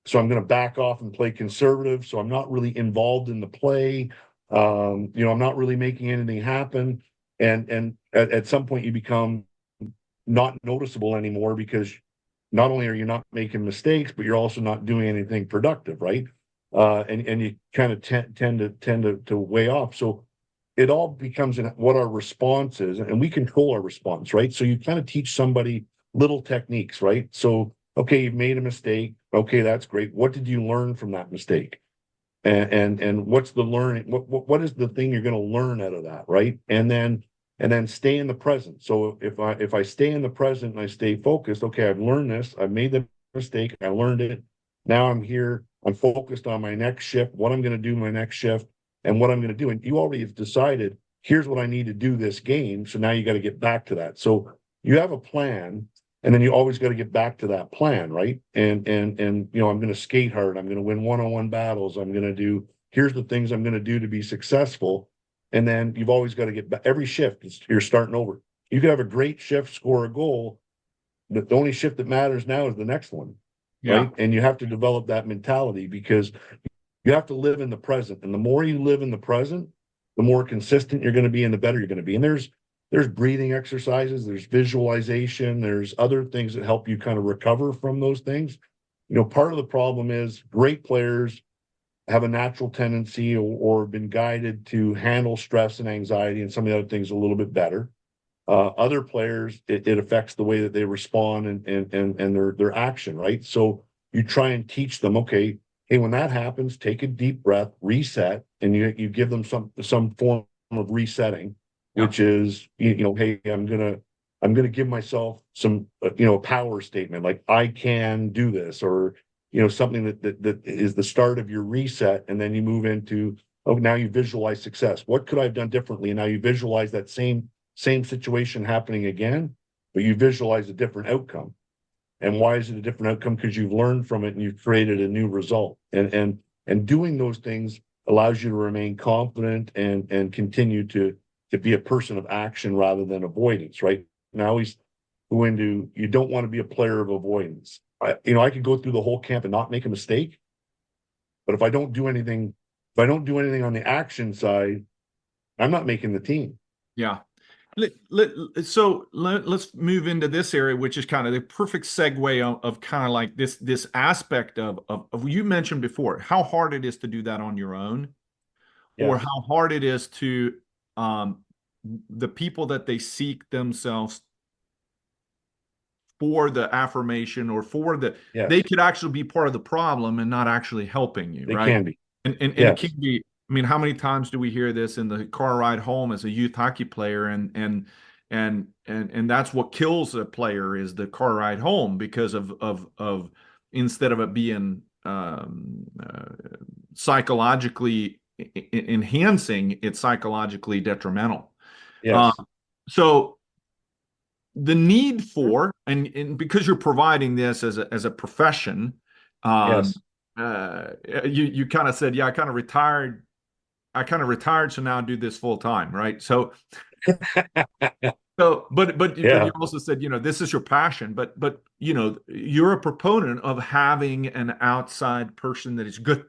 so I'm going to back off and play conservative. So I'm not really involved in the play. I'm not really making anything happen. And at some point you become not noticeable anymore, because not only are you not making mistakes, but you're also not doing anything productive, right? And you kind of tend to weigh off. So it all becomes what our response is, and we control our response, right? So you kind of teach somebody little techniques, right? So, okay, you've made a mistake. Okay, that's great. What did you learn from that mistake? And what's the learning? What is the thing you're going to learn out of that, right? And then stay in the present. So if I stay in the present and I stay focused, okay, I've learned this. I've made the mistake. I learned it. Now I'm here. I'm focused on my next shift, what I'm going to do my next shift, and what I'm going to do. And you already have decided, here's what I need to do this game. So now you got to get back to that. So you have a plan, and then you always got to get back to that plan, right? And I'm going to skate hard. I'm going to win one-on-one battles. I'm going to do, here's the things I'm going to do to be successful. And then you've always got to get back. Every shift, you're starting over. You could have a great shift, score a goal. The only shift that matters now is the next one.
Yeah.
Right. And you have to develop that mentality, because you have to live in the present. And the more you live in the present, the more consistent you're going to be and the better you're going to be. And there's breathing exercises, there's visualization, there's other things that help you kind of recover from those things. Part of the problem is great players have a natural tendency or been guided to handle stress and anxiety and some of the other things a little bit better. Other players, it affects the way that they respond and their action, right? So you try and teach them, okay, hey, when that happens, take a deep breath, reset, and you give them some form of resetting, which is, hey, I'm gonna give myself some power statement, like I can do this, or something that is the start of your reset, and then you move into, oh, now you visualize success. What could I have done differently? And now you visualize that same situation happening again, but you visualize a different outcome. And why is it a different outcome? Because you've learned from it and you've created a new result. And doing those things allows you to remain confident and continue to be a person of action rather than avoidance, right? Now, I always go into, you don't want to be a player of avoidance. I could go through the whole camp and not make a mistake, but if I don't do anything on the action side, I'm not making the team.
Yeah. So let's move into this area, which is kind of the perfect segue of kind of like this aspect of you mentioned before, how hard it is to do that on your own, or
Yes.
how hard it is to the people that they seek themselves for the affirmation or for the,
Yes.
they could actually be part of the problem and not actually helping you,
They
right?
can be.
And
Yes.
it can be, I mean, how many times do we hear this in the car ride home as a youth hockey player, and that's what kills a player, is the car ride home, because of instead of it being psychologically enhancing, it's psychologically detrimental.
Yes.
So the need for, and because you're providing this as a profession,
Yes.
you kind of said, yeah, I kind of retired, so now I do this full time, right? So but
Yeah.
you also said, this is your passion, but you're a proponent of having an outside person that is good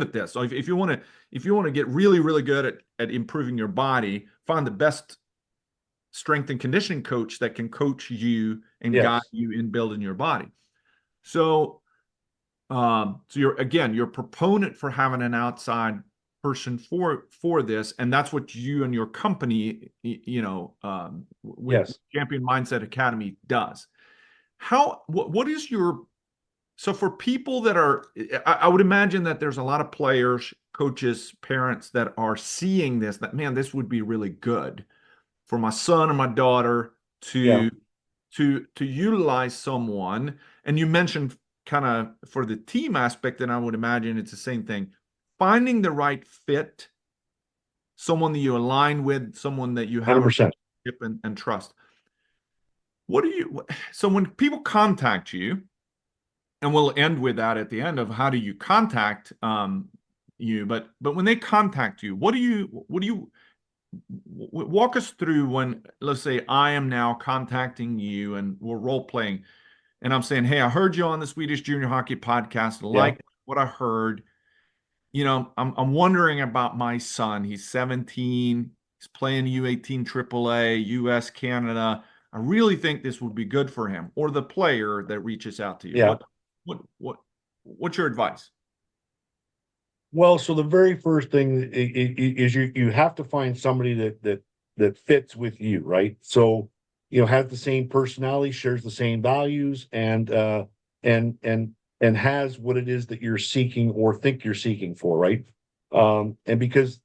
at this. So if you want to get really, really good at improving your body, find the best strength and conditioning coach that can coach you and
Yes.
guide you in building your body. So you're a proponent for having an outside person for this, and that's what you and your company, with
Yes.
Champion Mindset Academy does. What is your, so for people that are, I would imagine that there's a lot of players, coaches, parents that are seeing this, that, man, this would be really good for my son or my daughter to utilize someone. And you mentioned kind of for the team aspect, and I would imagine it's the same thing, finding the right fit, someone that you align with, someone that you have
100%.
a relationship and trust. So when people contact you, and we'll end with that at the end of how do you contact you, but when they contact you, what do you walk us through when, let's say I am now contacting you and we're role playing. and I'm saying, hey, I heard you on the Swedish Junior Hockey podcast. I
Yeah.
like what I heard. I'm wondering about my son. He's 17. He's playing U18 AAA, US, Canada. I really think this would be good for him, or the player that reaches out to you.
Yeah.
What's your advice?
Well, so the very first thing is you have to find somebody that fits with you, right? So, has the same personality, shares the same values, and and has what it is that you're seeking or think you're seeking for, right? And because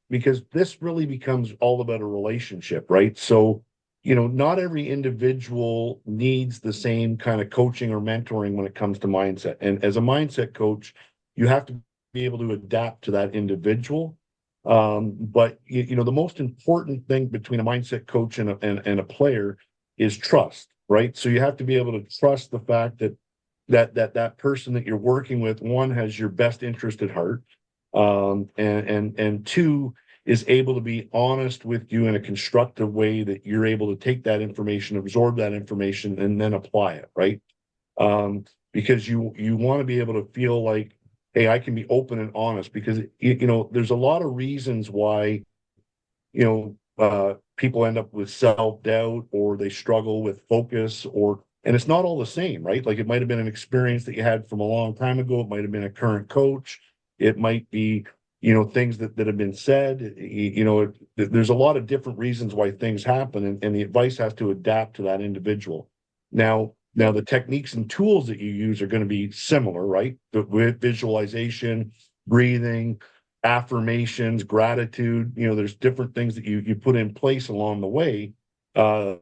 this really becomes all about a relationship, right? So, not every individual needs the same kind of coaching or mentoring when it comes to mindset. And as a mindset coach, you have to be able to adapt to that individual. But the most important thing between a mindset coach and a player is trust, right? So you have to be able to trust the fact that person that you're working with, one, has your best interest at heart, and two, is able to be honest with you in a constructive way that you're able to take that information, absorb that information, and then apply it, right? Because you want to be able to feel like, hey, I can be open and honest, because there's a lot of reasons why people end up with self-doubt, or they struggle with focus, and it's not all the same, right? Like, it might have been an experience that you had from a long time ago. It might have been a current coach. It might be, things that have been said. There's a lot of different reasons why things happen, and the advice has to adapt to that individual. Now, the techniques and tools that you use are going to be similar, right? With visualization, breathing, affirmations, gratitude. There's different things that you put in place along the way, that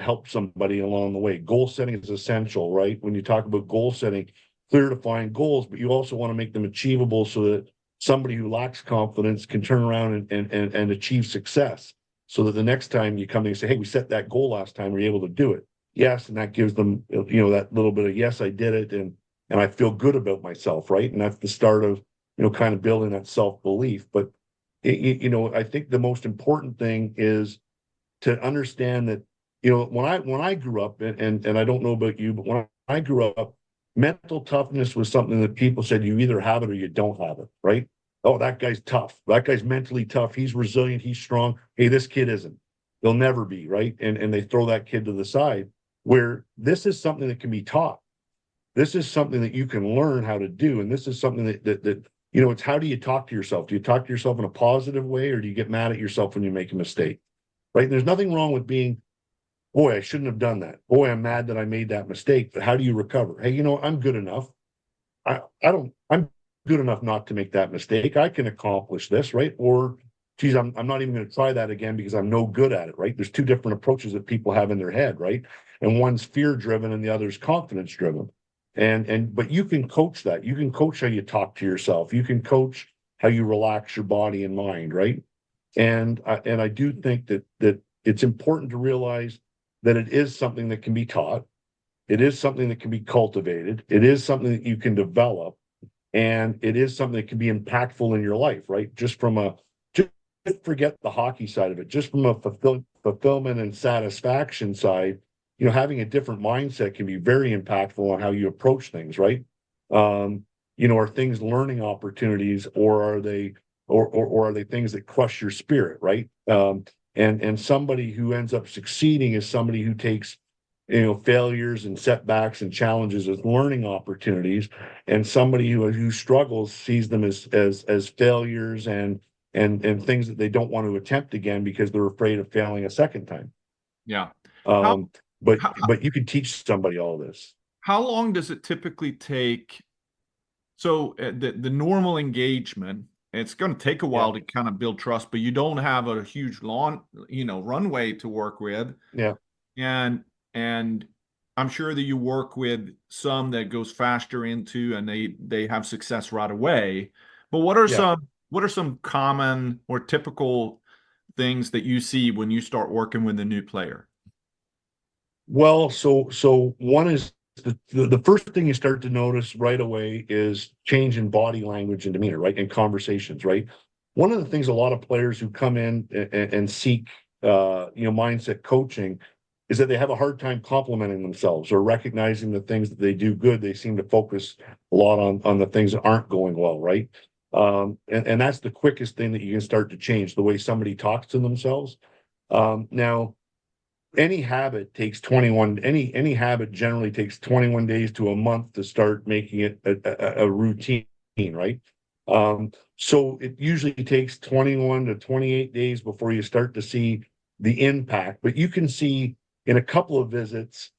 help somebody along the way. Goal setting is essential, right? When you talk about goal setting, clear defined goals, but you also want to make them achievable so that somebody who lacks confidence can turn around and achieve success. So that the next time you come in and say, hey, we set that goal last time, were you able to do it? Yes. And that gives them, that little bit of, yes, I did it. And I feel good about myself. Right. And that's the start of, kind of building that self-belief. But, I think the most important thing is to understand that, when I grew up, and I don't know about you, but when I grew up, mental toughness was something that people said, you either have it or you don't have it. Right. Oh, that guy's tough. That guy's mentally tough. He's resilient. He's strong. Hey, this kid isn't. They'll never be. Right. And they throw that kid to the side. Where this is something that can be taught. This is something that you can learn how to do. And this is something that it's, how do you talk to yourself? Do you talk to yourself in a positive way, or do you get mad at yourself when you make a mistake? Right. And there's nothing wrong with being, boy, I shouldn't have done that. Boy, I'm mad that I made that mistake. But how do you recover? Hey, I'm good enough. I'm good enough not to make that mistake. I can accomplish this, right? Or, geez, I'm not even going to try that again because I'm no good at it, right? There's two different approaches that people have in their head, right? And one's fear driven and the other's confidence driven. But you can coach that. You can coach how you talk to yourself. You can coach how you relax your body and mind, right? And I do think that it's important to realize that it is something that can be taught. It is something that can be cultivated. It is something that you can develop, and it is something that can be impactful in your life, right? Just forget the hockey side of it, just from a fulfillment and satisfaction side, having a different mindset can be very impactful on how you approach things, right? Are things learning opportunities, or are they things that crush your spirit, right? And somebody who ends up succeeding is somebody who takes failures and setbacks and challenges as learning opportunities, and somebody who struggles sees them as failures and things that they don't want to attempt again because they're afraid of failing a second time.
Yeah.
But
how,
you can teach somebody all this.
how long does it typically take? So the normal engagement, it's going to take a while to kind of build trust, but you don't have a huge runway to work with.
Yeah.
And I'm sure that you work with some that goes faster into, and they have success right away. But what are some common or typical things that you see when you start working with a new player?
Well, so one is the first thing you start to notice right away is change in body language and demeanor, right? In conversations, right? One of the things a lot of players who come in and seek mindset coaching, is that they have a hard time complimenting themselves or recognizing the things that they do good. They seem to focus a lot on the things that aren't going well, right? And that's the quickest thing that you can start to change, the way somebody talks to themselves. Now, any habit takes 21, any habit generally takes 21 days to a month to start making it a routine, right? So it usually takes 21 to 28 days before you start to see the impact. But you can see in a couple of visits,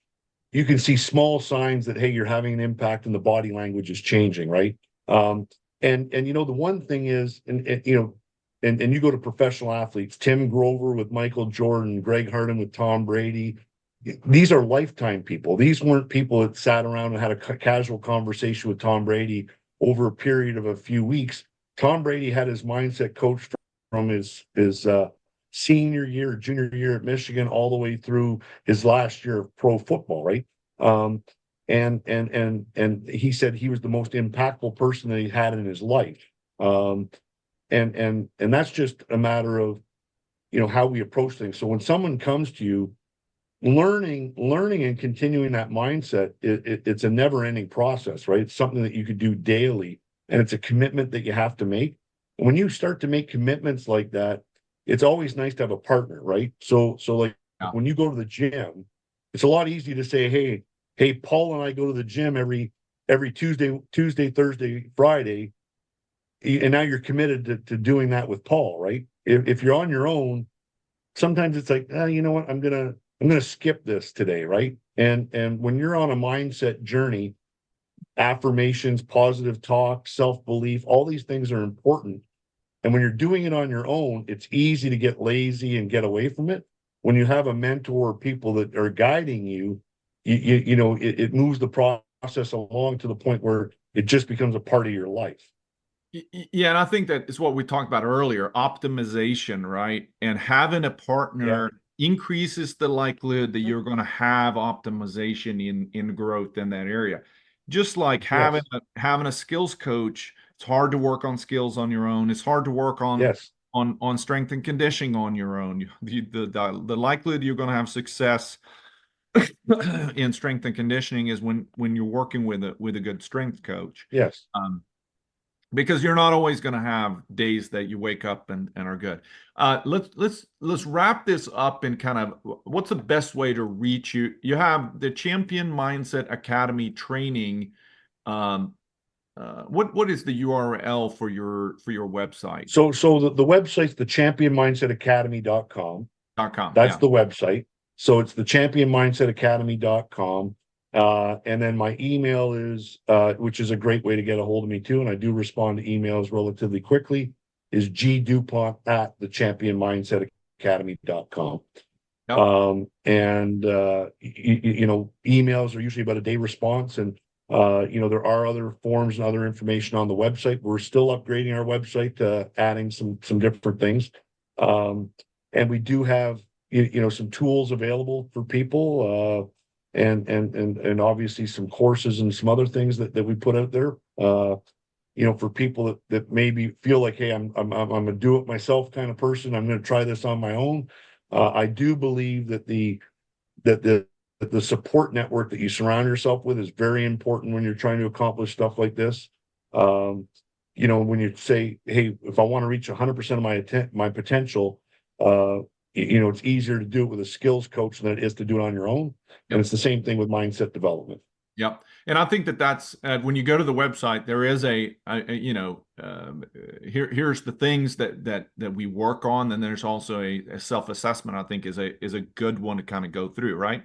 you can see small signs that, hey, you're having an impact and the body language is changing, right? And you know, the one thing is, you know, and you go to professional athletes, Tim Grover with Michael Jordan, Greg Harden with Tom Brady. These are lifetime people. These weren't people that sat around and had a casual conversation with Tom Brady over a period of a few weeks. Tom Brady had his mindset coached from his senior year, junior year at Michigan, all the way through his last year of pro football, right? And he said he was the most impactful person that he had in his life. And that's just a matter of, you know, how we approach things. So when someone comes to you, learning and continuing that mindset, it's a never-ending process, right? It's something that you could do daily, and it's a commitment that you have to make. And when you start to make commitments like that, it's always nice to have a partner, right? So like when you go to the gym, it's a lot easier to say, hey, Paul and I go to the gym every Tuesday, Thursday, Friday. And now you're committed to doing that with Paul, right? If you're on your own, sometimes it's like, you know what, I'm gonna skip this today, right? And when you're on a mindset journey, affirmations, positive talk, self-belief, all these things are important. And when you're doing it on your own, it's easy to get lazy and get away from it. When you have a mentor or people that are guiding you, you know, it moves the process along to the point where it just becomes a part of your life.
Yeah, and I think that is what we talked about earlier, optimization, right? And having a partner increases the likelihood that you're going to have optimization in growth in that area. Just like having a skills coach, it's hard to work on skills on your own. It's hard to work on strength and conditioning on your own. The likelihood you're going to have success in strength and conditioning is when you're working with a good strength coach.
Yes.
Because you're not always going to have days that you wake up and are good. Let's wrap this up in kind of what's the best way to reach you. You have the Champion Mindset Academy training. What is the URL for your website?
So the website's the championmindsetacademy.com. That's the website. So it's the championmindsetacademy.com. And then my email is, which is a great way to get a hold of me too, and I do respond to emails relatively quickly, is gdupont@thechampionmindsetacademy.com. And you know, emails are usually about a day response, and you know, there are other forms and other information on the website. We're still upgrading our website, adding some different things, and we do have you know, some tools available for people. And obviously some courses and some other things that we put out there, you know, for people that maybe feel like, hey, I'm a do it myself kind of person. I'm going to try this on my own. I do believe that the support network that you surround yourself with is very important when you're trying to accomplish stuff like this. You know, when you say, hey, if I want to reach 100% of my potential, you know, it's easier to do it with a skills coach than it is to do it on your own. And it's the same thing with mindset development.
Yep. And I think that's when you go to the website, there is you know, here's the things that we work on. And there's also a self-assessment, I think is a good one to kind of go through, right?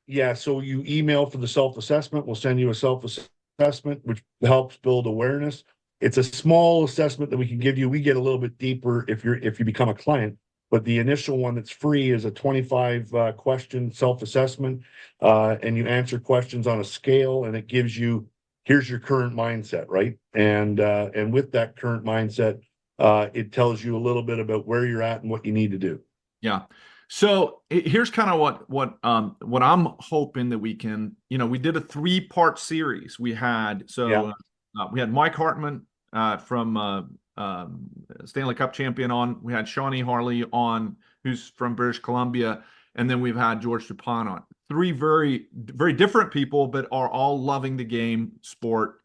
Yeah. So you email for the self-assessment. We'll send you a self-assessment, which helps build awareness. It's a small assessment that we can give you. We get a little bit deeper if you become a client. But the initial one that's free is a 25 question self-assessment, and you answer questions on a scale, and it gives you, here's your current mindset, right? And with that current mindset, it tells you a little bit about where you're at and what you need to do.
Yeah. So here's kind of what I'm hoping that we can, you know, we did a 3-part series. We had we had Mike Hartman from Stanley Cup champion on. We had Shawnee Harley on, who's from British Columbia, and then we've had George Dupont on. Three very, very different people, but are all loving the game, sport.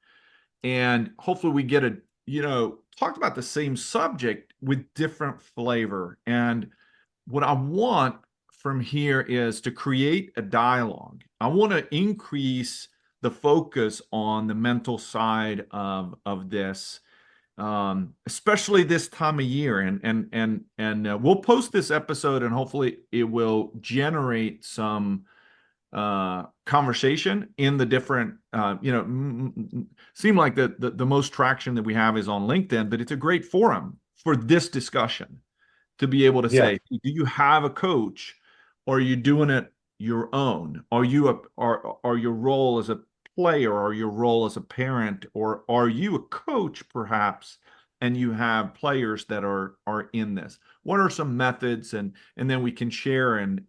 And hopefully we get talked about the same subject with different flavor. And what I want from here is to create a dialogue. I want to increase the focus on the mental side of this, especially this time of year. And we'll post this episode, and hopefully it will generate some conversation in the different, seem like the most traction that we have is on LinkedIn, but it's a great forum for this discussion to be able to say, do you have a coach, or are you doing it your own? Are you are your role as a player, or your role as a parent, or are you a coach perhaps, and you have players that are in this? What are some methods, and then we can share, and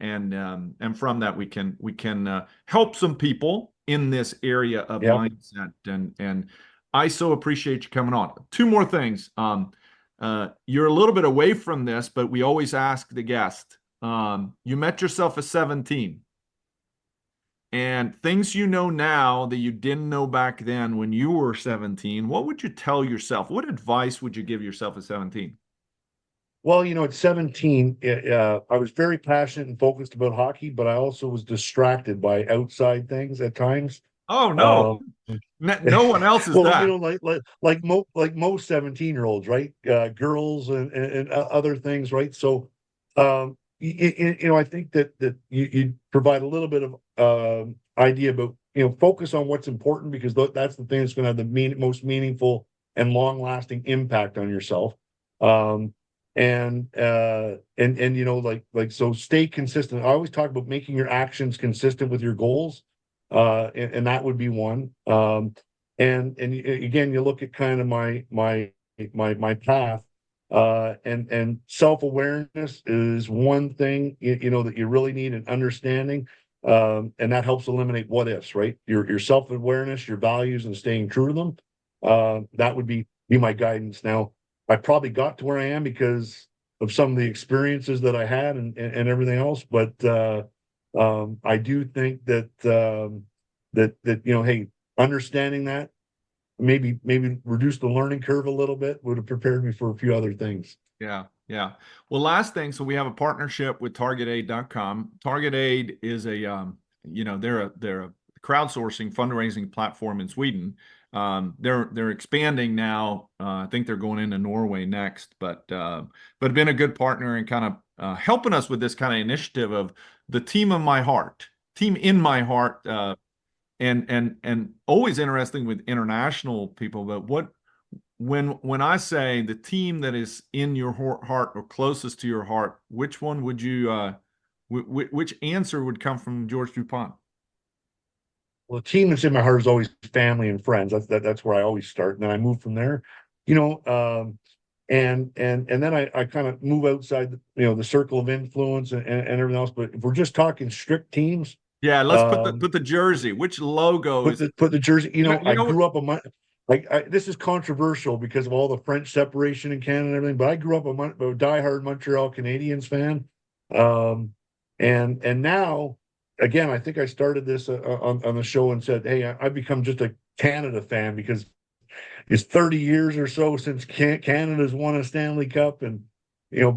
from that we can help some people in this area of mindset. And I so appreciate you coming on. Two more things. You're a little bit away from this, but we always ask the guest. You met yourself at 17. And things you know now that you didn't know back then when you were 17, what would you tell yourself? What advice would you give yourself at 17?
Well, at 17, I was very passionate and focused about hockey, but I also was distracted by outside things at times.
Oh, no. No one else is
well,
that.
like most 17-year-olds, right? Girls and other things, right? So, I think that you provide a little bit of idea about, focus on what's important, because that's the thing that's going to have the most meaningful and long-lasting impact on yourself. So stay consistent. I always talk about making your actions consistent with your goals. And that would be one. And again, you look at kind of my path, and self-awareness is one thing, that you really need an understanding. And that helps eliminate what ifs, right? Your self-awareness, your values, and staying true to them. That would be my guidance. Now, I probably got to where I am because of some of the experiences that I had and everything else. But I do think that hey, understanding that maybe reduce the learning curve a little bit would have prepared me for a few other things.
Yeah. Well, last thing, so we have a partnership with TargetAid.com. TargetAid is they're a crowdsourcing fundraising platform in Sweden. They're expanding now. I think they're going into Norway next, but been a good partner and kind of helping us with this kind of initiative of the team in my heart, and always interesting with international people. But when I say the team that is in your heart or closest to your heart, which one would you which answer would come from George Dupont?
Well, the team that's in my heart is always family and friends. That's where I always start, and then I move from there. And then I kind of move outside, the circle of influence and everything else. But if we're just talking strict teams,
yeah, let's put the jersey. Which logo
put the jersey? I grew up this is controversial because of all the French separation in Canada and everything. But I grew up a diehard Montreal Canadiens fan, and now. Again, I think I started this on the show and said, hey, I've become just a Canada fan because it's 30 years or so since Canada's won a Stanley Cup. And,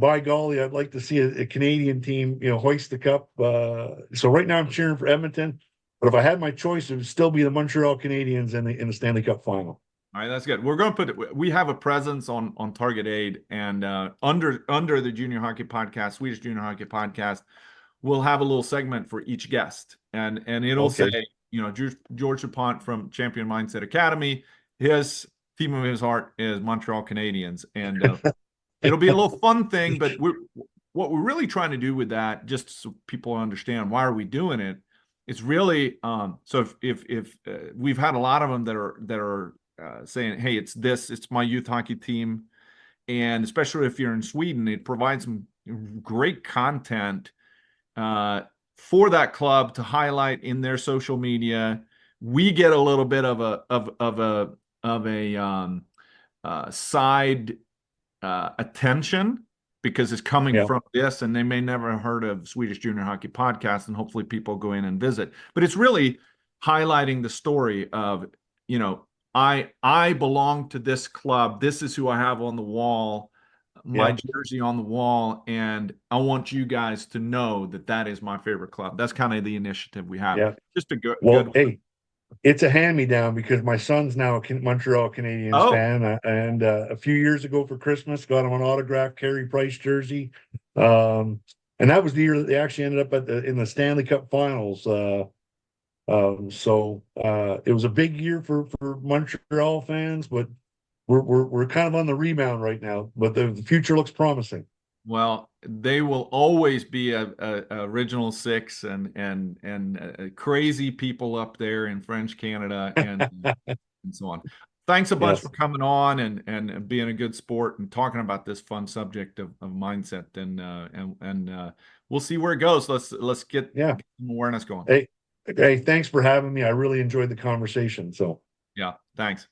by golly, I'd like to see a Canadian team, hoist the cup. So right now I'm cheering for Edmonton. But if I had my choice, it would still be the Montreal Canadiens in the Stanley Cup final.
All right, that's good. We're going to we have a presence on Target Aid, and under the Junior Hockey Podcast, Swedish Junior Hockey Podcast, we'll have a little segment for each guest, and it'll say, George Dupont from Champion Mindset Academy, his team of his heart is Montreal Canadiens, and it'll be a little fun thing. But what we're really trying to do with that, just so people understand why are we doing it, it's really so if we've had a lot of them that are saying, hey, it's my youth hockey team, and especially if you're in Sweden, it provides some great content for that club to highlight in their social media. We get a little bit of a side attention because it's coming
Yeah.
from this, and they may never have heard of Swedish Junior Hockey Podcast, and hopefully people go in and visit. But it's really highlighting the story of, you know, I belong to this club. This is who I have on the wall, my
Yeah.
jersey on the wall, and I want you guys to know that that is my favorite club. That's kind of the initiative we have.
Yeah.
Just a good
Well,
good.
hey, it's a hand-me-down because my son's now a Montreal Canadiens
Oh,
fan, and a few years ago for Christmas, got him an autographed Carey Price jersey, and that was the year that they actually ended up in the Stanley Cup Finals. So it was a big year for Montreal fans, but we're kind of on the rebound right now. But the future looks promising.
well, they will always be a original six, and crazy people up there in French Canada, and so on. Thanks a bunch
Yes.
for coming on and being a good sport and talking about this fun subject of mindset, and we'll see where it goes. Let's get
Yeah.
some awareness going.
Hey, thanks for having me. I really enjoyed the conversation. So.
Yeah, thanks.